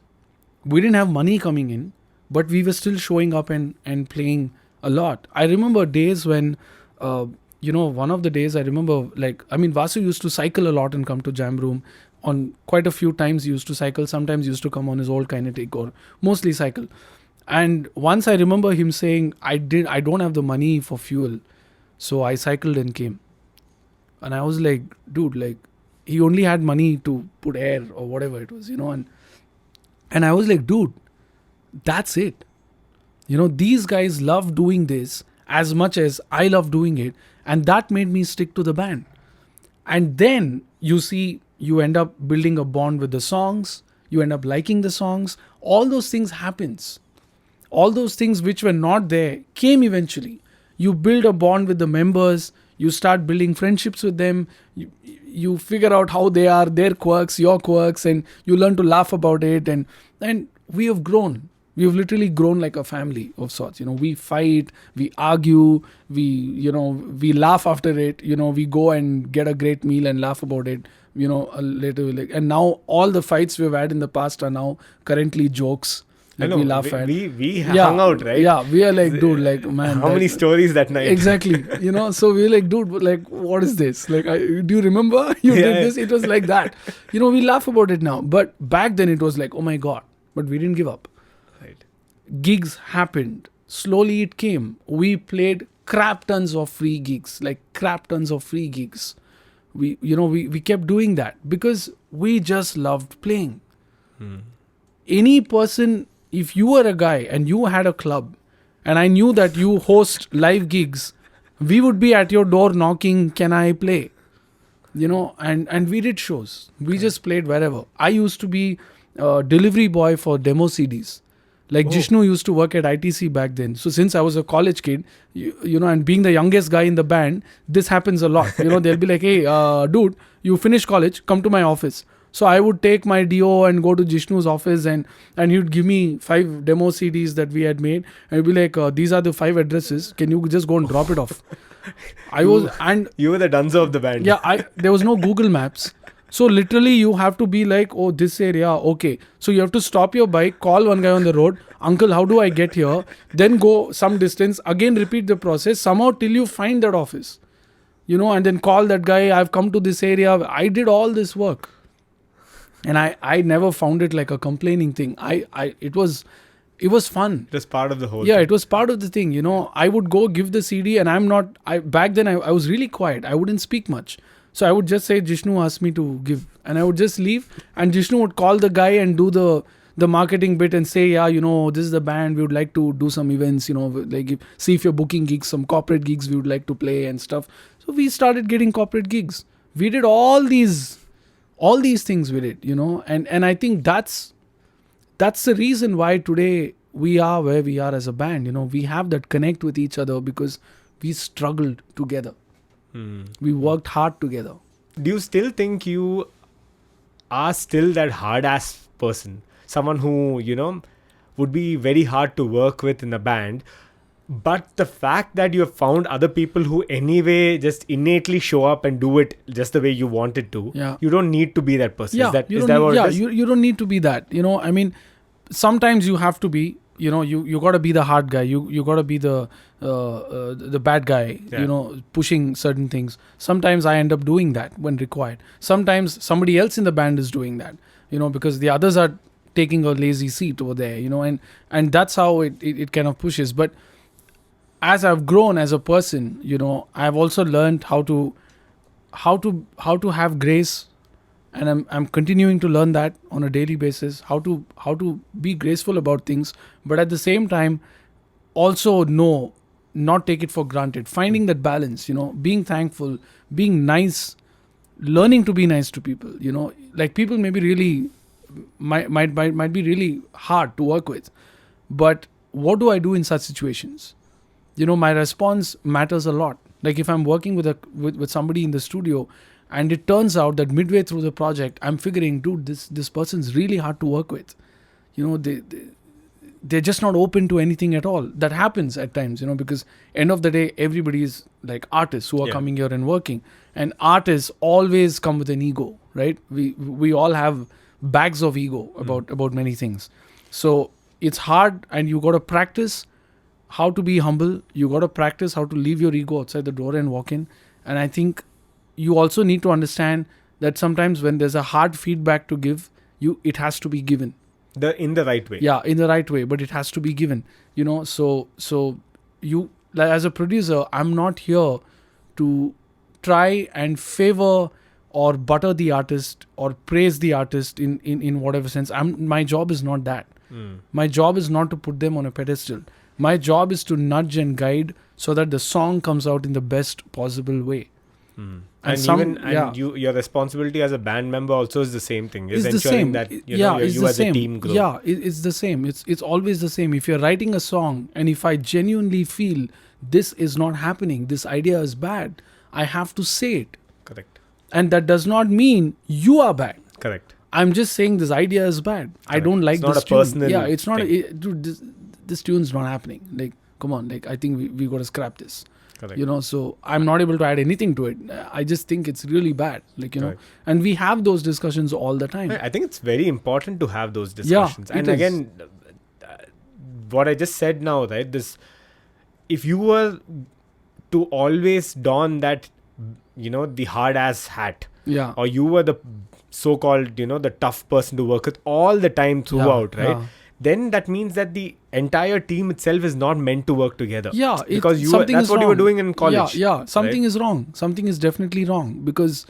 We didn't have money coming in, but we were still showing up and playing a lot. I remember days when, one of the days I remember, Vasu used to cycle a lot and come to jam room. On quite a few times he used to cycle. Sometimes he used to come on his old Kinetic, or mostly cycle. And once I remember him saying, I don't have the money for fuel. So I cycled and came. And I was like, dude, he only had money to put air or whatever it was, and I was like, dude, that's it. These guys love doing this as much as I love doing it. And that made me stick to the band. And then you end up building a bond with the songs. You end up liking the songs. All those things happens. All those things which were not there came eventually. You build a bond with the members. You start building friendships with them. You figure out how they are, their quirks, your quirks, and you learn to laugh about it. And we have grown. We have literally grown like a family of sorts. We fight, we argue, we laugh after it. We go and get a great meal and laugh about it. Later. And now all the fights we've had in the past are now currently jokes. We laugh at. We hung out, right? Yeah, we are like, dude, man. How many stories that night? Exactly. So we're like, dude, what is this? Do you remember you did this? It was like that. We laugh about it now. But back then it was like, oh my God. But we didn't give up. Right. Gigs happened. Slowly it came. We played crap tons of free gigs. We kept doing that because we just loved playing. Any person, if you were a guy and you had a club and I knew that you host live gigs, we would be at your door knocking, can I play? And we did shows. We just played wherever. I used to be a delivery boy for demo CDs. Jishnu used to work at ITC back then. So since I was a college kid, and being the youngest guy in the band, this happens a lot. They'll be like, hey, dude, you finished college, come to my office. So I would take my DO and go to Jishnu's office, and he would give me 5 demo CDs that we had made, and he'd be like, these are the 5 addresses. Can you just go and drop it off? You were the dunzo of the band. Yeah, there was no Google Maps. So literally you have to be like, oh, this area, okay. So you have to stop your bike, call one guy on the road, uncle, how do I get here? Then go some distance, again repeat the process, somehow till you find that office. And then call that guy, I've come to this area. I did all this work. And I never found it like a complaining thing. It was fun. It was part of the whole thing. It was part of the thing. I would go give the CD, and back then I was really quiet. I wouldn't speak much. So I would just say, Jishnu asked me to give, and I would just leave, and Jishnu would call the guy and do the marketing bit and say, yeah, this is the band, we would like to do some events, like see if you're booking gigs, some corporate gigs we would like to play and stuff. So we started getting corporate gigs. We did all these things with it, and I think that's the reason why today we are where we are as a band. We have that connect with each other because we struggled together. We worked hard together. Do you still think you are still that hard-ass person? Someone who, would be very hard to work with in a band, but the fact that you have found other people who anyway just innately show up and do it just the way you want it to, you don't need to be that person. Yeah, is that what it is? You don't need to be that. I mean, sometimes you have to be, you got to be the hard guy. You got to be the bad guy, pushing certain things. Sometimes I end up doing that when required. Sometimes somebody else in the band is doing that, because the others are taking a lazy seat over there, and that's how it kind of pushes. But as I've grown as a person, I've also learned how to have grace. And I'm continuing to learn that on a daily basis, how to be graceful about things, but at the same time, also not take it for granted. Finding that balance, being thankful, being nice, learning to be nice to people. Like people may be really might be really hard to work with, but what do I do in such situations? My response matters a lot. Like if I'm working with somebody in the studio, and it turns out that midway through the project, I'm figuring, dude, this person's really hard to work with. They're just not open to anything at all. That happens at times, because end of the day, everybody is like artists who are coming here and working. And artists always come with an ego, right? We all have bags of ego about many things. So it's hard, and you got to practice how to be humble. You got to practice how to leave your ego outside the door and walk in. And I think you also need to understand that sometimes when there's a hard feedback to give, it has to be given. In the right way. Yeah, in the right way, but it has to be given. So you, like, as a producer, I'm not here to try and favor or butter the artist or praise the artist in whatever sense. My job is not that. My job is not to put them on a pedestal. My job is to nudge and guide so that the song comes out in the best possible way. Your responsibility as a band member also is the same thing. Is ensuring that you as a team grow. Yeah, it's the same. It's always the same. If you're writing a song and if I genuinely feel this is not happening, this idea is bad, I have to say it. Correct. And that does not mean you are bad. Correct. I'm just saying this idea is bad. Correct. I don't like this tune. Personal. Yeah, it's not. Dude, this tune's not happening. Like, come on. Like, I think we got to scrap this. Correct. So I'm not able to add anything to it. I just think it's really bad. Like, and we have those discussions all the time. I think it's very important to have those discussions. Yeah, and again, what I just said now, right? If you were to always don that, the hard ass hat, or you were the so-called, the tough person to work with all the time throughout, right? Yeah. Then that means that the entire team itself is not meant to work together. Yeah, because that's what you were doing in college. Yeah, something is wrong. Something is definitely wrong because,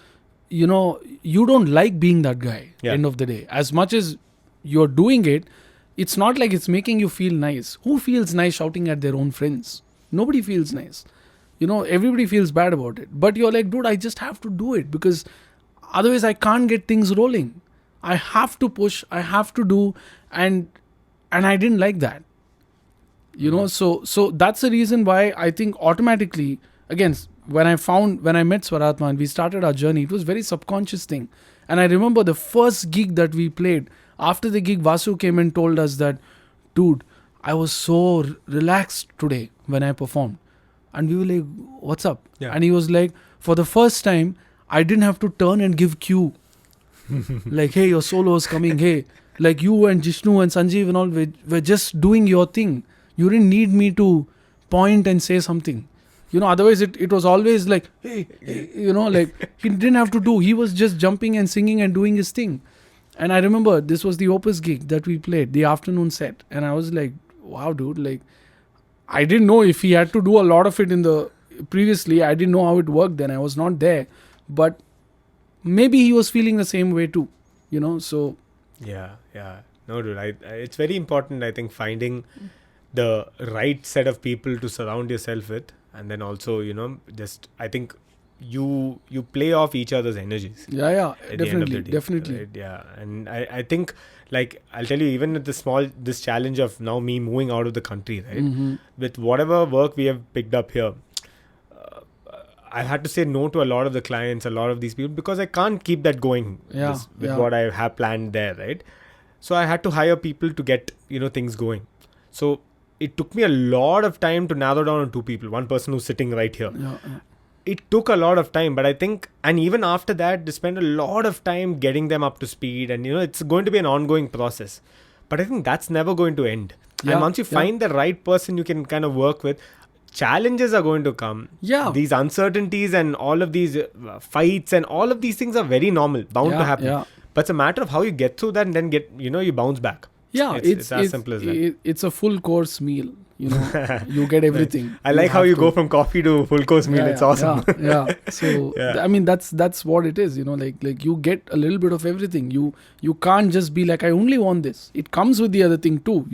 you don't like being that guy. End of the day, as much as you're doing it, it's not like it's making you feel nice. Who feels nice shouting at their own friends? Nobody feels nice. Everybody feels bad about it. But you're like, dude, I just have to do it because otherwise I can't get things rolling. I have to push. I have to do, and I didn't like that. So that's the reason why I think automatically, again, when I met Swaratma and we started our journey, it was very subconscious thing. And I remember the first gig that we played. After the gig, Vasu came and told us that, dude, I was so relaxed today when I performed. And we were like, what's up? Yeah. And he was like, for the first time, I didn't have to turn and give cue. Like, hey, your solo is coming. Hey, like you and Jishnu and Sanjeev and all, were just doing your thing. You didn't need me to point and say something. Otherwise it was always like, hey, like he didn't have to do. He was just jumping and singing and doing his thing. And I remember this was the Opus gig that we played, the afternoon set. And I was like, wow, dude, like, I didn't know if he had to do a lot of it previously. I didn't know how it worked then. I was not there. But maybe he was feeling the same way too, so. Yeah. No, dude, it's very important, I think, finding the right set of people to surround yourself with. And then also, just, I think you play off each other's energies. Yeah, at the end of the day, definitely. right? Yeah. And I think, like, I'll tell you, even with this challenge of now me moving out of the country, right? Mm-hmm. With whatever work we have picked up here, I had to say no to a lot of the clients, a lot of these people, because I can't keep that going with what I have planned there, right? So I had to hire people to get, things going. So it took me a lot of time to narrow down on two people, one person who's sitting right here. Yeah. It took a lot of time, but I think, and even after that, they spend a lot of time getting them up to speed, and it's going to be an ongoing process. But I think that's never going to end. Yeah, and once you find the right person you can kind of work with, challenges are going to come. Yeah. These uncertainties and all of these fights and all of these things are very normal, bound to happen. Yeah. But it's a matter of how you get through that and then you bounce back. Yeah, it's as simple as that. It's a full course meal. You get everything. I like how you go from coffee to full course meal. It's awesome. Yeah. So I mean, that's what it is. Like you get a little bit of everything. You can't just be like, I only want this. It comes with the other thing too.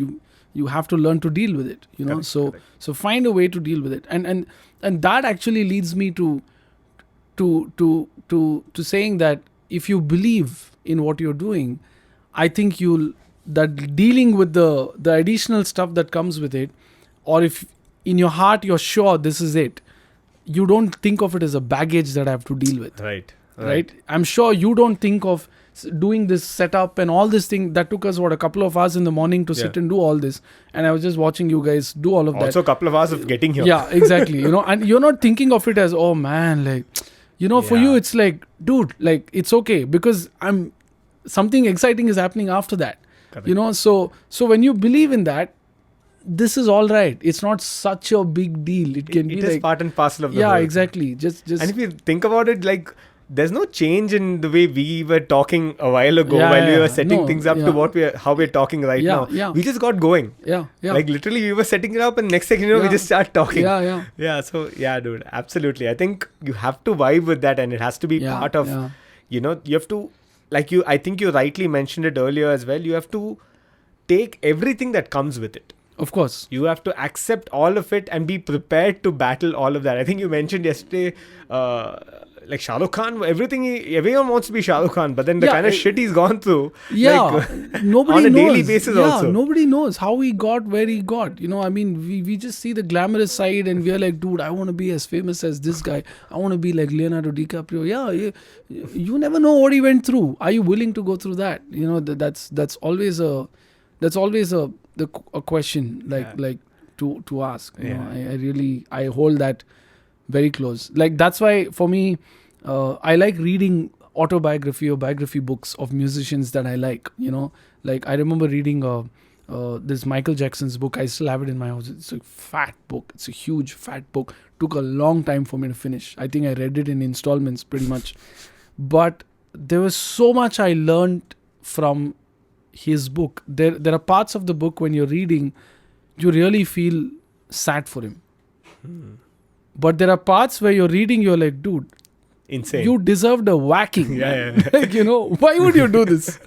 You have to learn to deal with it. Correct, So correct. so find a way to deal with it. And that actually leads me to saying that if you believe in what you're doing, I think that dealing with the additional stuff that comes with it, or if in your heart you're sure this is it, you don't think of it as a baggage that I have to deal with. Right? I'm sure you don't think of doing this setup and all this thing that took us a couple of hours in the morning to sit and do all this, and I was just watching you guys do all of that. Also a couple of hours of getting here. Yeah, exactly. And you're not thinking of it as, oh man, like, for you it's like, dude, like, it's okay because something exciting is happening after that. Correct. So when you believe in that, this is all right. It's not such a big deal. It can be It is like part and parcel of the yeah, whole exactly. Just And if you think about it, like, there's no change in the way we were talking a while ago while we were setting things up to how we're talking right now. Yeah. We just got going. Yeah. Like, literally, we were setting it up, and next thing you know, we just start talking. Yeah. So, dude, absolutely. I think you have to vibe with that, and it has to be part of, you have to, I think you rightly mentioned it earlier as well, you have to take everything that comes with it. Of course. You have to accept all of it and be prepared to battle all of that. I think you mentioned yesterday, like Shah Rukh Khan, everyone wants to be Shah Rukh Khan, but then the kind of shit he's gone through, nobody on a knows. daily basis also. Nobody knows how he got where he got. I mean, we just see the glamorous side and we're like, dude, I want to be as famous as this guy. I want to be like Leonardo DiCaprio. You never know what he went through. Are you willing to go through that? That's always a question like to ask. I hold that very close. Like, that's why for me, I like reading autobiography or biography books of musicians that I like. Like, I remember reading this Michael Jackson's book. I still have it in my house. It's a fat book. It's a huge fat book. Took a long time for me to finish. I think I read it in installments pretty much. But there was so much I learned from his book. There are parts of the book when you're reading, you really feel sad for him. But there are parts where you're reading, you're like, dude, insane. You deserved a whacking. Like, why would you do this?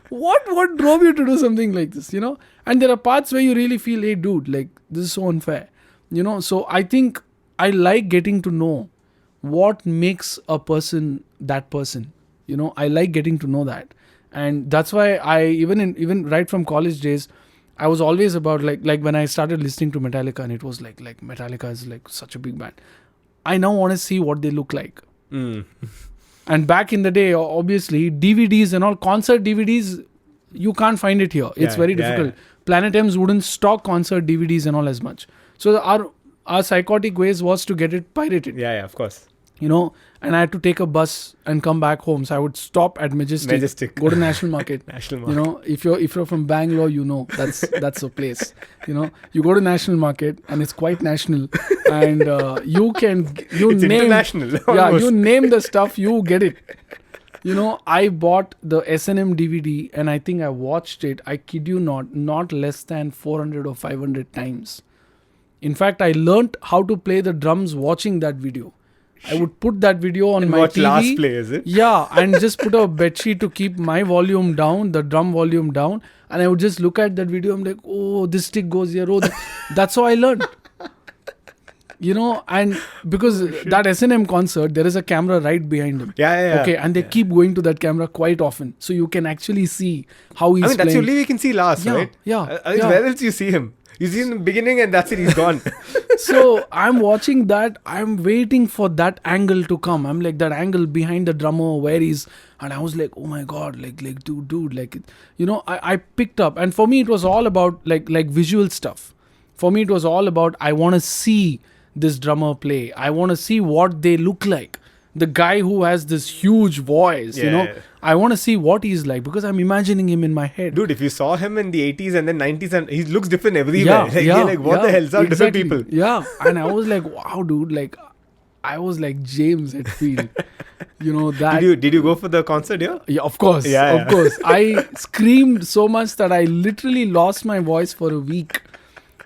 What drove you to do something like this? And there are parts where you really feel, hey, dude, like, this is so unfair. So I think I like getting to know what makes a person that person. I like getting to know that. And that's why I, even right from college days, I was always about like when I started listening to Metallica, and it was like Metallica is like such a big band. I now want to see what they look like. Mm. And back in the day, obviously, DVDs and all, concert DVDs, you can't find it here. It's very difficult. Planet M's wouldn't stock concert DVDs and all as much. So our psychotic ways was to get it pirated. Yeah, of course. You know, and I had to take a bus and come back home. So I would stop at Majestic. Go to National Market. National Market. You know, if you're from Bangalore, you know that's a place. You know, you go to National Market and it's quite national, and it's name international. Yeah, you name the stuff, you get it. You know, I bought the S&M DVD and I think I watched it, I kid you not less than 400 or 500 times. In fact, I learnt how to play the drums watching that video. I would put that video on my TV. Last play, is it? Yeah, and just put a bedsheet to keep my volume down, the drum volume down. And I would just look at that video. I'm like, oh, this stick goes here. Oh, that's how I learned. You know, and because that S&M concert, there is a camera right behind him. Yeah. Okay, and they keep going to that camera quite often. So you can actually see how he's playing. That's the only way you can see Lars, right? Yeah. Where else you see him? You see him in the beginning and that's it, he's gone. So I'm watching that. I'm waiting for that angle to come. I'm like, that angle behind the drummer where he's, and I was like, oh my God, like dude, like, you know, I picked up. And for me, it was all about like visual stuff. For me, it was all about, I want to see this drummer play. I want to see what they look like. The guy who has this huge voice, you know, I want to see what he's like because I'm imagining him in my head. Dude, if you saw him in the 80s and then 90s, and he looks different everywhere. What the hell? Are different people. Yeah. And I was like, wow, dude, like, I was like James Hetfield. You know, that. Did you go for the concert here? Yeah, of course. Of course. I screamed so much that I literally lost my voice for a week.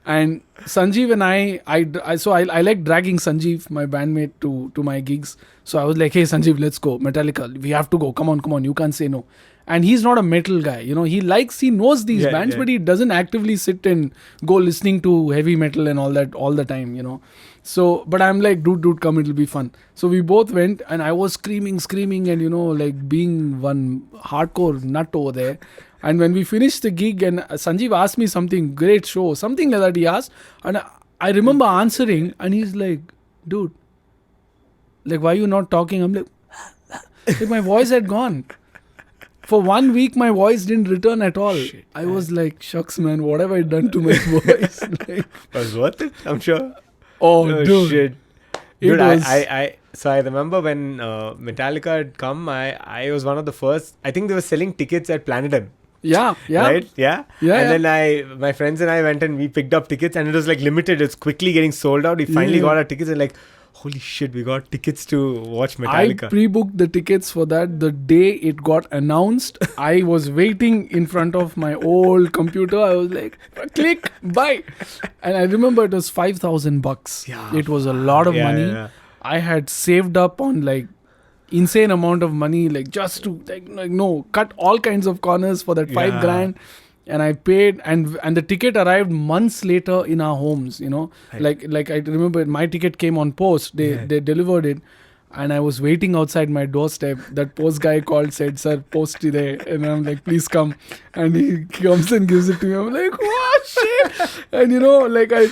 And Sanjeev and I like dragging Sanjeev, my bandmate, to my gigs. So I was like, hey Sanjeev, let's go. Metallica, we have to go. Come on, you can't say no. And he's not a metal guy. You know, he knows these bands, but he doesn't actively sit and go listening to heavy metal and all that all the time, you know. So, but I'm like, dude, come, it'll be fun. So we both went and I was screaming and, you know, like being one hardcore nut over there. And when we finished the gig and Sanjeev asked me something, great show, something like that he asked. And I remember answering and he's like, dude, like, why are you not talking? I'm like, my voice had gone. For 1 week, my voice didn't return at all. Shit, I was like, shucks, man, what have I done to my voice? Like, was worth it, I'm sure. Oh, dude. Shit. Dude, I remember when Metallica had come, I was one of the first. I think they were selling tickets at Planet M. Yeah. Right? Yeah. And then my friends and I went and we picked up tickets and it was like limited. It's quickly getting sold out. We finally got our tickets and like, holy shit, we got tickets to watch Metallica. I pre-booked the tickets for that. The day it got announced, I was waiting in front of my old computer. I was like, click, buy. And I remember it was $5,000. Yeah. It was a lot of money. Yeah. I had saved up on like insane amount of money, like just to cut all kinds of corners for that $5,000. And I paid, and the ticket arrived months later in our homes, you know. Right. Like I remember my ticket came on post. They delivered it, and I was waiting outside my doorstep. That post guy called, said, "Sir, post today," and I'm like, "Please come." And he comes and gives it to me. I'm like, "What shit?" And you know, like I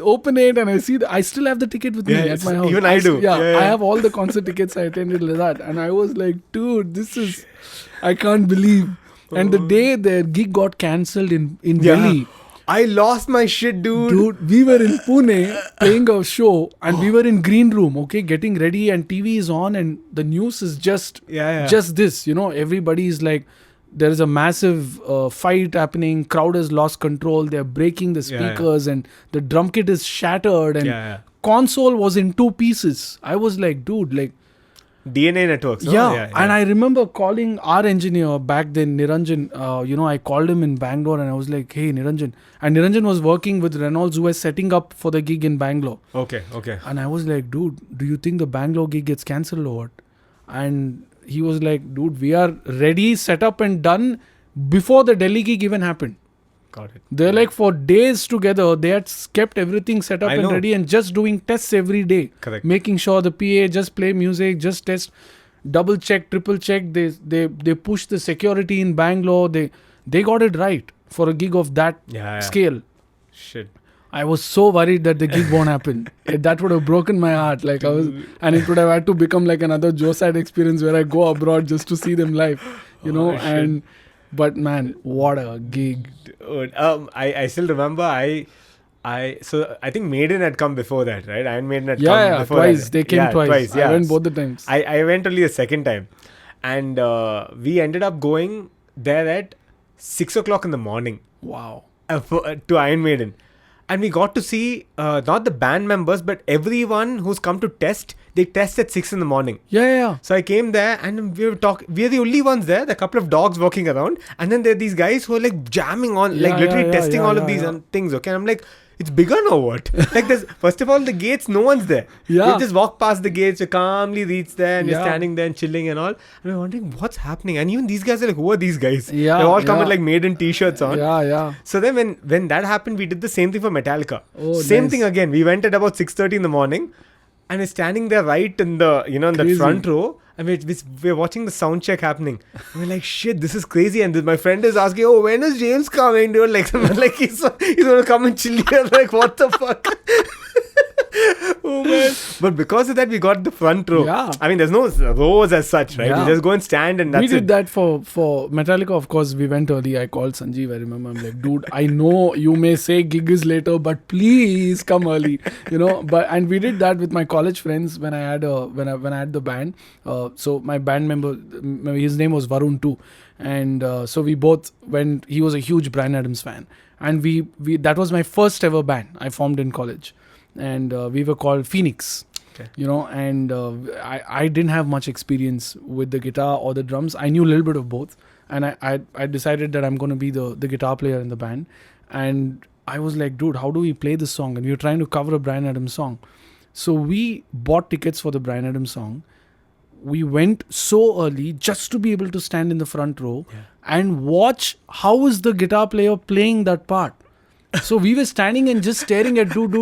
open it, and I see I still have the ticket with me at my house. Even I do. Yeah, I have all the concert tickets I attended like that, and I was like, "Dude, I can't believe." And the day their gig got cancelled in Delhi, I lost my shit, dude. Dude, we were in Pune playing a show and we were in green room, okay, getting ready and TV is on and the news is just this, you know, everybody is like, there is a massive fight happening, crowd has lost control, they're breaking the speakers and the drum kit is shattered and console was in 2 pieces. I was like, dude, like, DNA Networks. Yeah, and I remember calling our engineer back then, Niranjan. I called him in Bangalore and I was like, hey, Niranjan. And Niranjan was working with Reynolds who was setting up for the gig in Bangalore. Okay. And I was like, dude, do you think the Bangalore gig gets cancelled or what? And he was like, dude, we are ready, set up and done before the Delhi gig even happened. Got it. They're like for days together, they had kept everything set up and ready and just doing tests every day. Correct. Making sure the PA just play music, just test, double check, triple check. They push the security in Bangalore. They got it right for a gig of that scale. Shit. I was so worried that the gig won't happen. That would have broken my heart. Like I was, and it would have had to become like another Josad experience where I go abroad just to see them live, you know. shit. But man, what a gig! Dude, I still remember so I think Maiden had come before that, right? Iron Maiden had come before twice. that. They came twice. Yeah. I went both the times. I went only the second time, and we ended up going there at 6 o'clock in the morning Wow. to Iron Maiden. And we got to see not the band members, but everyone who's come to test. They test at 6 in the morning. Yeah. So I came there and we were the only ones there. There are a couple of dogs walking around. And then there are these guys who are like jamming on, like literally testing all of these things. Okay. And I'm like, it's bigger now what? Like there's, first of all, the gates, no one's there. Yeah. You just walk past the gates, you calmly reach there and you're Yeah. standing there and chilling and all. And we're wondering what's happening. And even these guys are like, who are these guys? Yeah, They all come yeah. with like Maiden t-shirts on. Yeah. So then when that happened, we did the same thing for Metallica. Oh, Same nice. thing again. We went at about 6:30 in the morning and we're standing there right in the, in the Crazy. front row. And we're watching the sound check happening. And we're like, shit, this is crazy. And my friend is asking, oh, when is James coming? Dude, like, like he's going to come and chill here. Like, what the fuck? Oh, man. But because of that, we got the front row. Yeah. I mean, there's no rows as such, right? Yeah. We just go and stand and that's We did it. that for Metallica. Of course, we went early. I called Sanjeev. I remember. I'm like, dude, I know you may say gig is later, but please come early. You know. And we did that with my college friends when I had when I had the band. So my band member, his name was Varun too, and so we both went. He was a huge Bryan Adams fan, and we that was my first ever band I formed in college, and we were called Phoenix. Okay. You know, and I didn't have much experience with the guitar or the drums. I knew a little bit of both, and I decided that I'm going to be the guitar player in the band. And I was like, dude, how do we play this song? And we were trying to cover a Bryan Adams song. So we bought tickets for the Bryan Adams song. We went so early just to be able to stand in the front row and watch how is the guitar player playing that part. So we were standing and just staring at dude,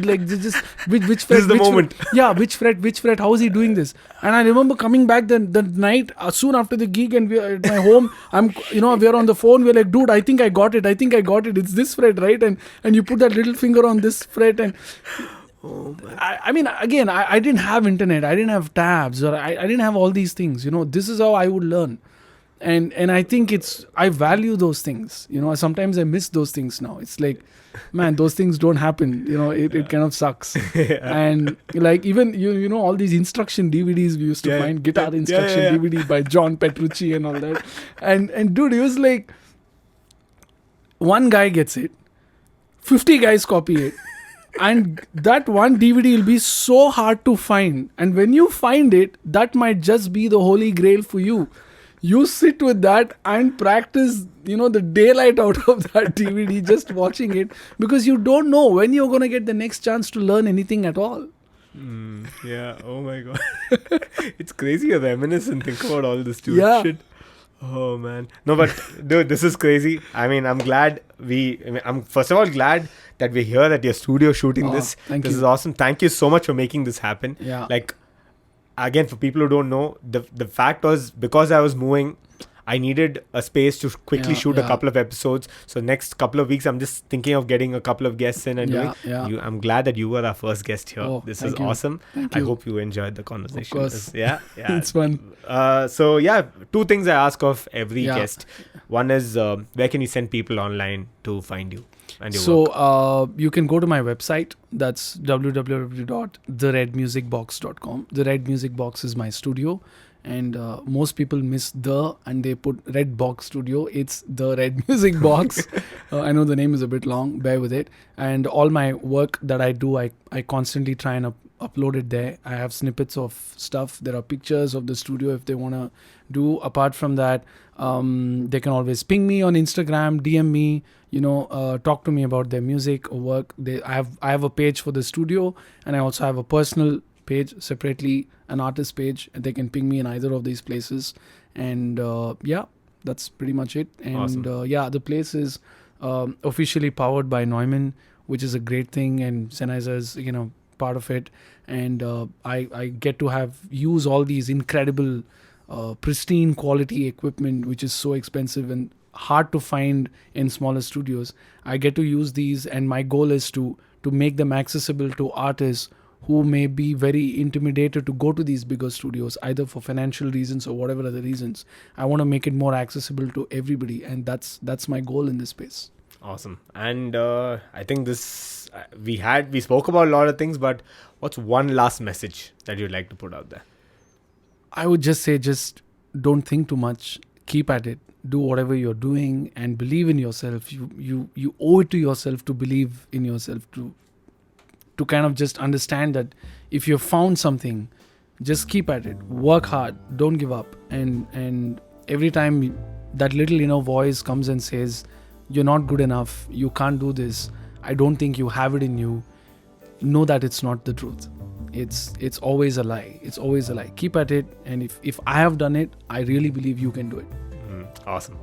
like just which fret, This is the which moment. Fret, yeah, which fret, how is he doing this? And I remember coming back the night soon after the gig, and we are at my home. We're on the phone. We're like, dude, I think I got it. It's this fret, right? And you put that little finger on this fret, and I mean, again, I didn't have internet. I didn't have tabs, or I didn't have all these things. You know, this is how I would learn. And I think I value those things. You know, sometimes I miss those things now. It's like, man, those things don't happen. You know, it kind of sucks. And like even you know all these instruction DVDs we used to find, guitar instruction DVD by John Petrucci and all that. And dude, it was like one guy gets it, 50 guys copy it. And that one DVD will be so hard to find. And when you find it, that might just be the holy grail for you. You sit with that and practice, the daylight out of that DVD, just watching it, because you don't know when you're going to get the next chance to learn anything at all. Yeah. Oh my god. It's crazy to reminisce and think about all this stupid Yeah. shit. Oh man. No, but dude, this is crazy. I mean, I'm glad I'm first of all glad that we're here at your studio shooting this. Thank This you. is awesome. Thank you so much for making this happen. Yeah. Like, again, for people who don't know, the fact was, because I was moving, I needed a space to quickly shoot a couple of episodes. So next couple of weeks, I'm just thinking of getting a couple of guests in and doing. Yeah. I'm glad that you were our first guest here. Oh, This is thank you. awesome. Thank I you. hope you enjoyed the conversation. Of course. Yeah. It's fun. So yeah, two things I ask of every Yeah. guest. One is where can you send people online to find you and your work? So you can go to my website. That's www.theredmusicbox.com. The Red Music Box is my studio. And most people miss and they put Red Box Studio. It's the Red Music Box. I know the name is a bit long, bear with it. And all my work that I do, I constantly try and upload it there. I have snippets of stuff. There are pictures of the studio if they want to do. Apart from that, they can always ping me on Instagram, DM me, talk to me about their music or work. I have a page for the studio, and I also have a personal page separately, an artist page. They can ping me in either of these places. And that's pretty much it. And Awesome. the place is officially powered by Neumann, which is a great thing, and Sennheiser is part of it. And I get to use all these incredible pristine quality equipment, which is so expensive, and hard to find in smaller studios. I get to use these, and my goal is to make them accessible to artists who may be very intimidated to go to these bigger studios, either for financial reasons or whatever other reasons. I want to make it more accessible to everybody, and that's my goal in this space. Awesome. And I think this we spoke about a lot of things, but what's one last message that you'd like to put out there? I would just say, just don't think too much. Keep at it. Do whatever you're doing and believe in yourself. You owe it to yourself to believe in yourself, to kind of just understand that if you've found something, just keep at it. Work hard. Don't give up. And every time that little inner voice comes and says, you're not good enough, you can't do this, I don't think you have it in you, know that it's not the truth. It's always a lie. It's always a lie. Keep at it. And if I have done it, I really believe you can do it. Awesome.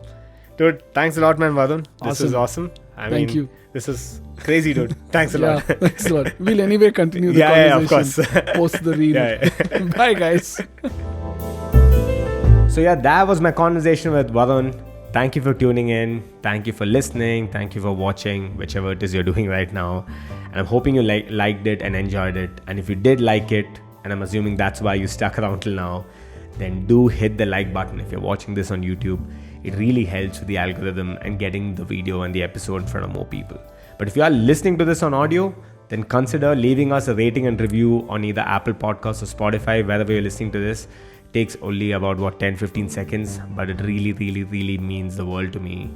Dude, thanks a lot, man, Varun. This Awesome. is awesome. Thank you. This is crazy, dude. Thanks a lot. Thanks a lot. We'll anyway continue the of conversation course. post the reel. Yeah. Bye, guys. So yeah, that was my conversation with Varun. Thank you for tuning in. Thank you for listening. Thank you for watching, whichever it is you're doing right now. And I'm hoping you liked it and enjoyed it. And if you did like it, and I'm assuming that's why you stuck around till now, then do hit the like button if you're watching this on YouTube. It really helps with the algorithm and getting the video and the episode in front of more people. But if you are listening to this on audio, then consider leaving us a rating and review on either Apple Podcasts or Spotify, wherever you're listening to this. It takes only about 10-15 seconds, but it really, really, really means the world to me.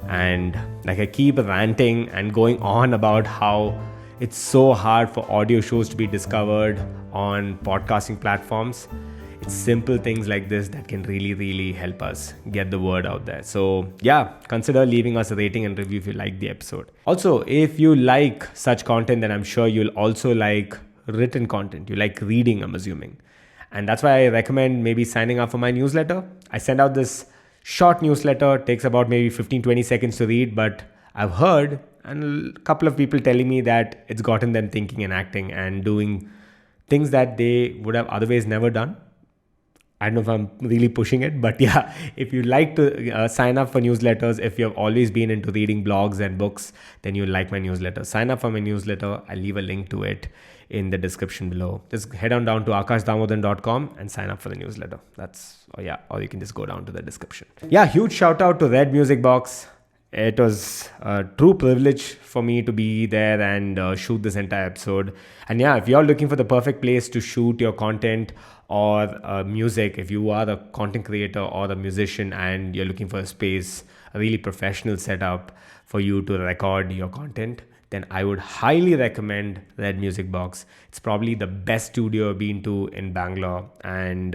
And like, I keep ranting and going on about how it's so hard for audio shows to be discovered on podcasting platforms. It's simple things like this that can really, really help us get the word out there. So yeah, consider leaving us a rating and review if you like the episode. Also, if you like such content, then I'm sure you'll also like written content. You like reading, I'm assuming. And that's why I recommend maybe signing up for my newsletter. I send out this short newsletter. It takes about maybe 15-20 seconds to read, but I've heard and a couple of people telling me that it's gotten them thinking and acting and doing things that they would have otherwise never done. I don't know if I'm really pushing it, but yeah, if you like to sign up for newsletters, if you've always been into reading blogs and books, then you'll like my newsletter. Sign up for my newsletter. I'll leave a link to it in the description below. Just head on down to akashdamodaran.com and sign up for the newsletter. Or you can just go down to the description. Yeah, huge shout out to Red Music Box. It was a true privilege for me to be there and shoot this entire episode. And yeah, if you're looking for the perfect place to shoot your content or music, if you are a content creator or a musician and you're looking for a space, a really professional setup for you to record your content, then I would highly recommend Red Music Box. It's probably the best studio I've been to in Bangalore, and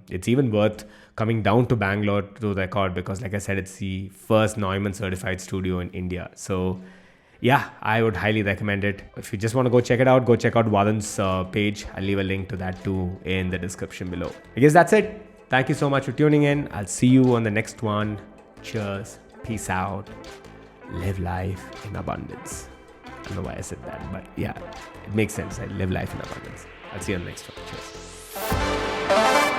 it's even worth coming down to Bangalore to record because, like I said, it's the first Neumann certified studio in India. So yeah, I would highly recommend it. If you just want to go check it out, go check out Varun's page. I'll leave a link to that too in the description below. I guess that's it. Thank you so much for tuning in. I'll see you on the next one. Cheers. Peace out. Live life in abundance. I don't know why I said that, but yeah, it makes sense. I live life in abundance. I'll see you on the next one. Cheers.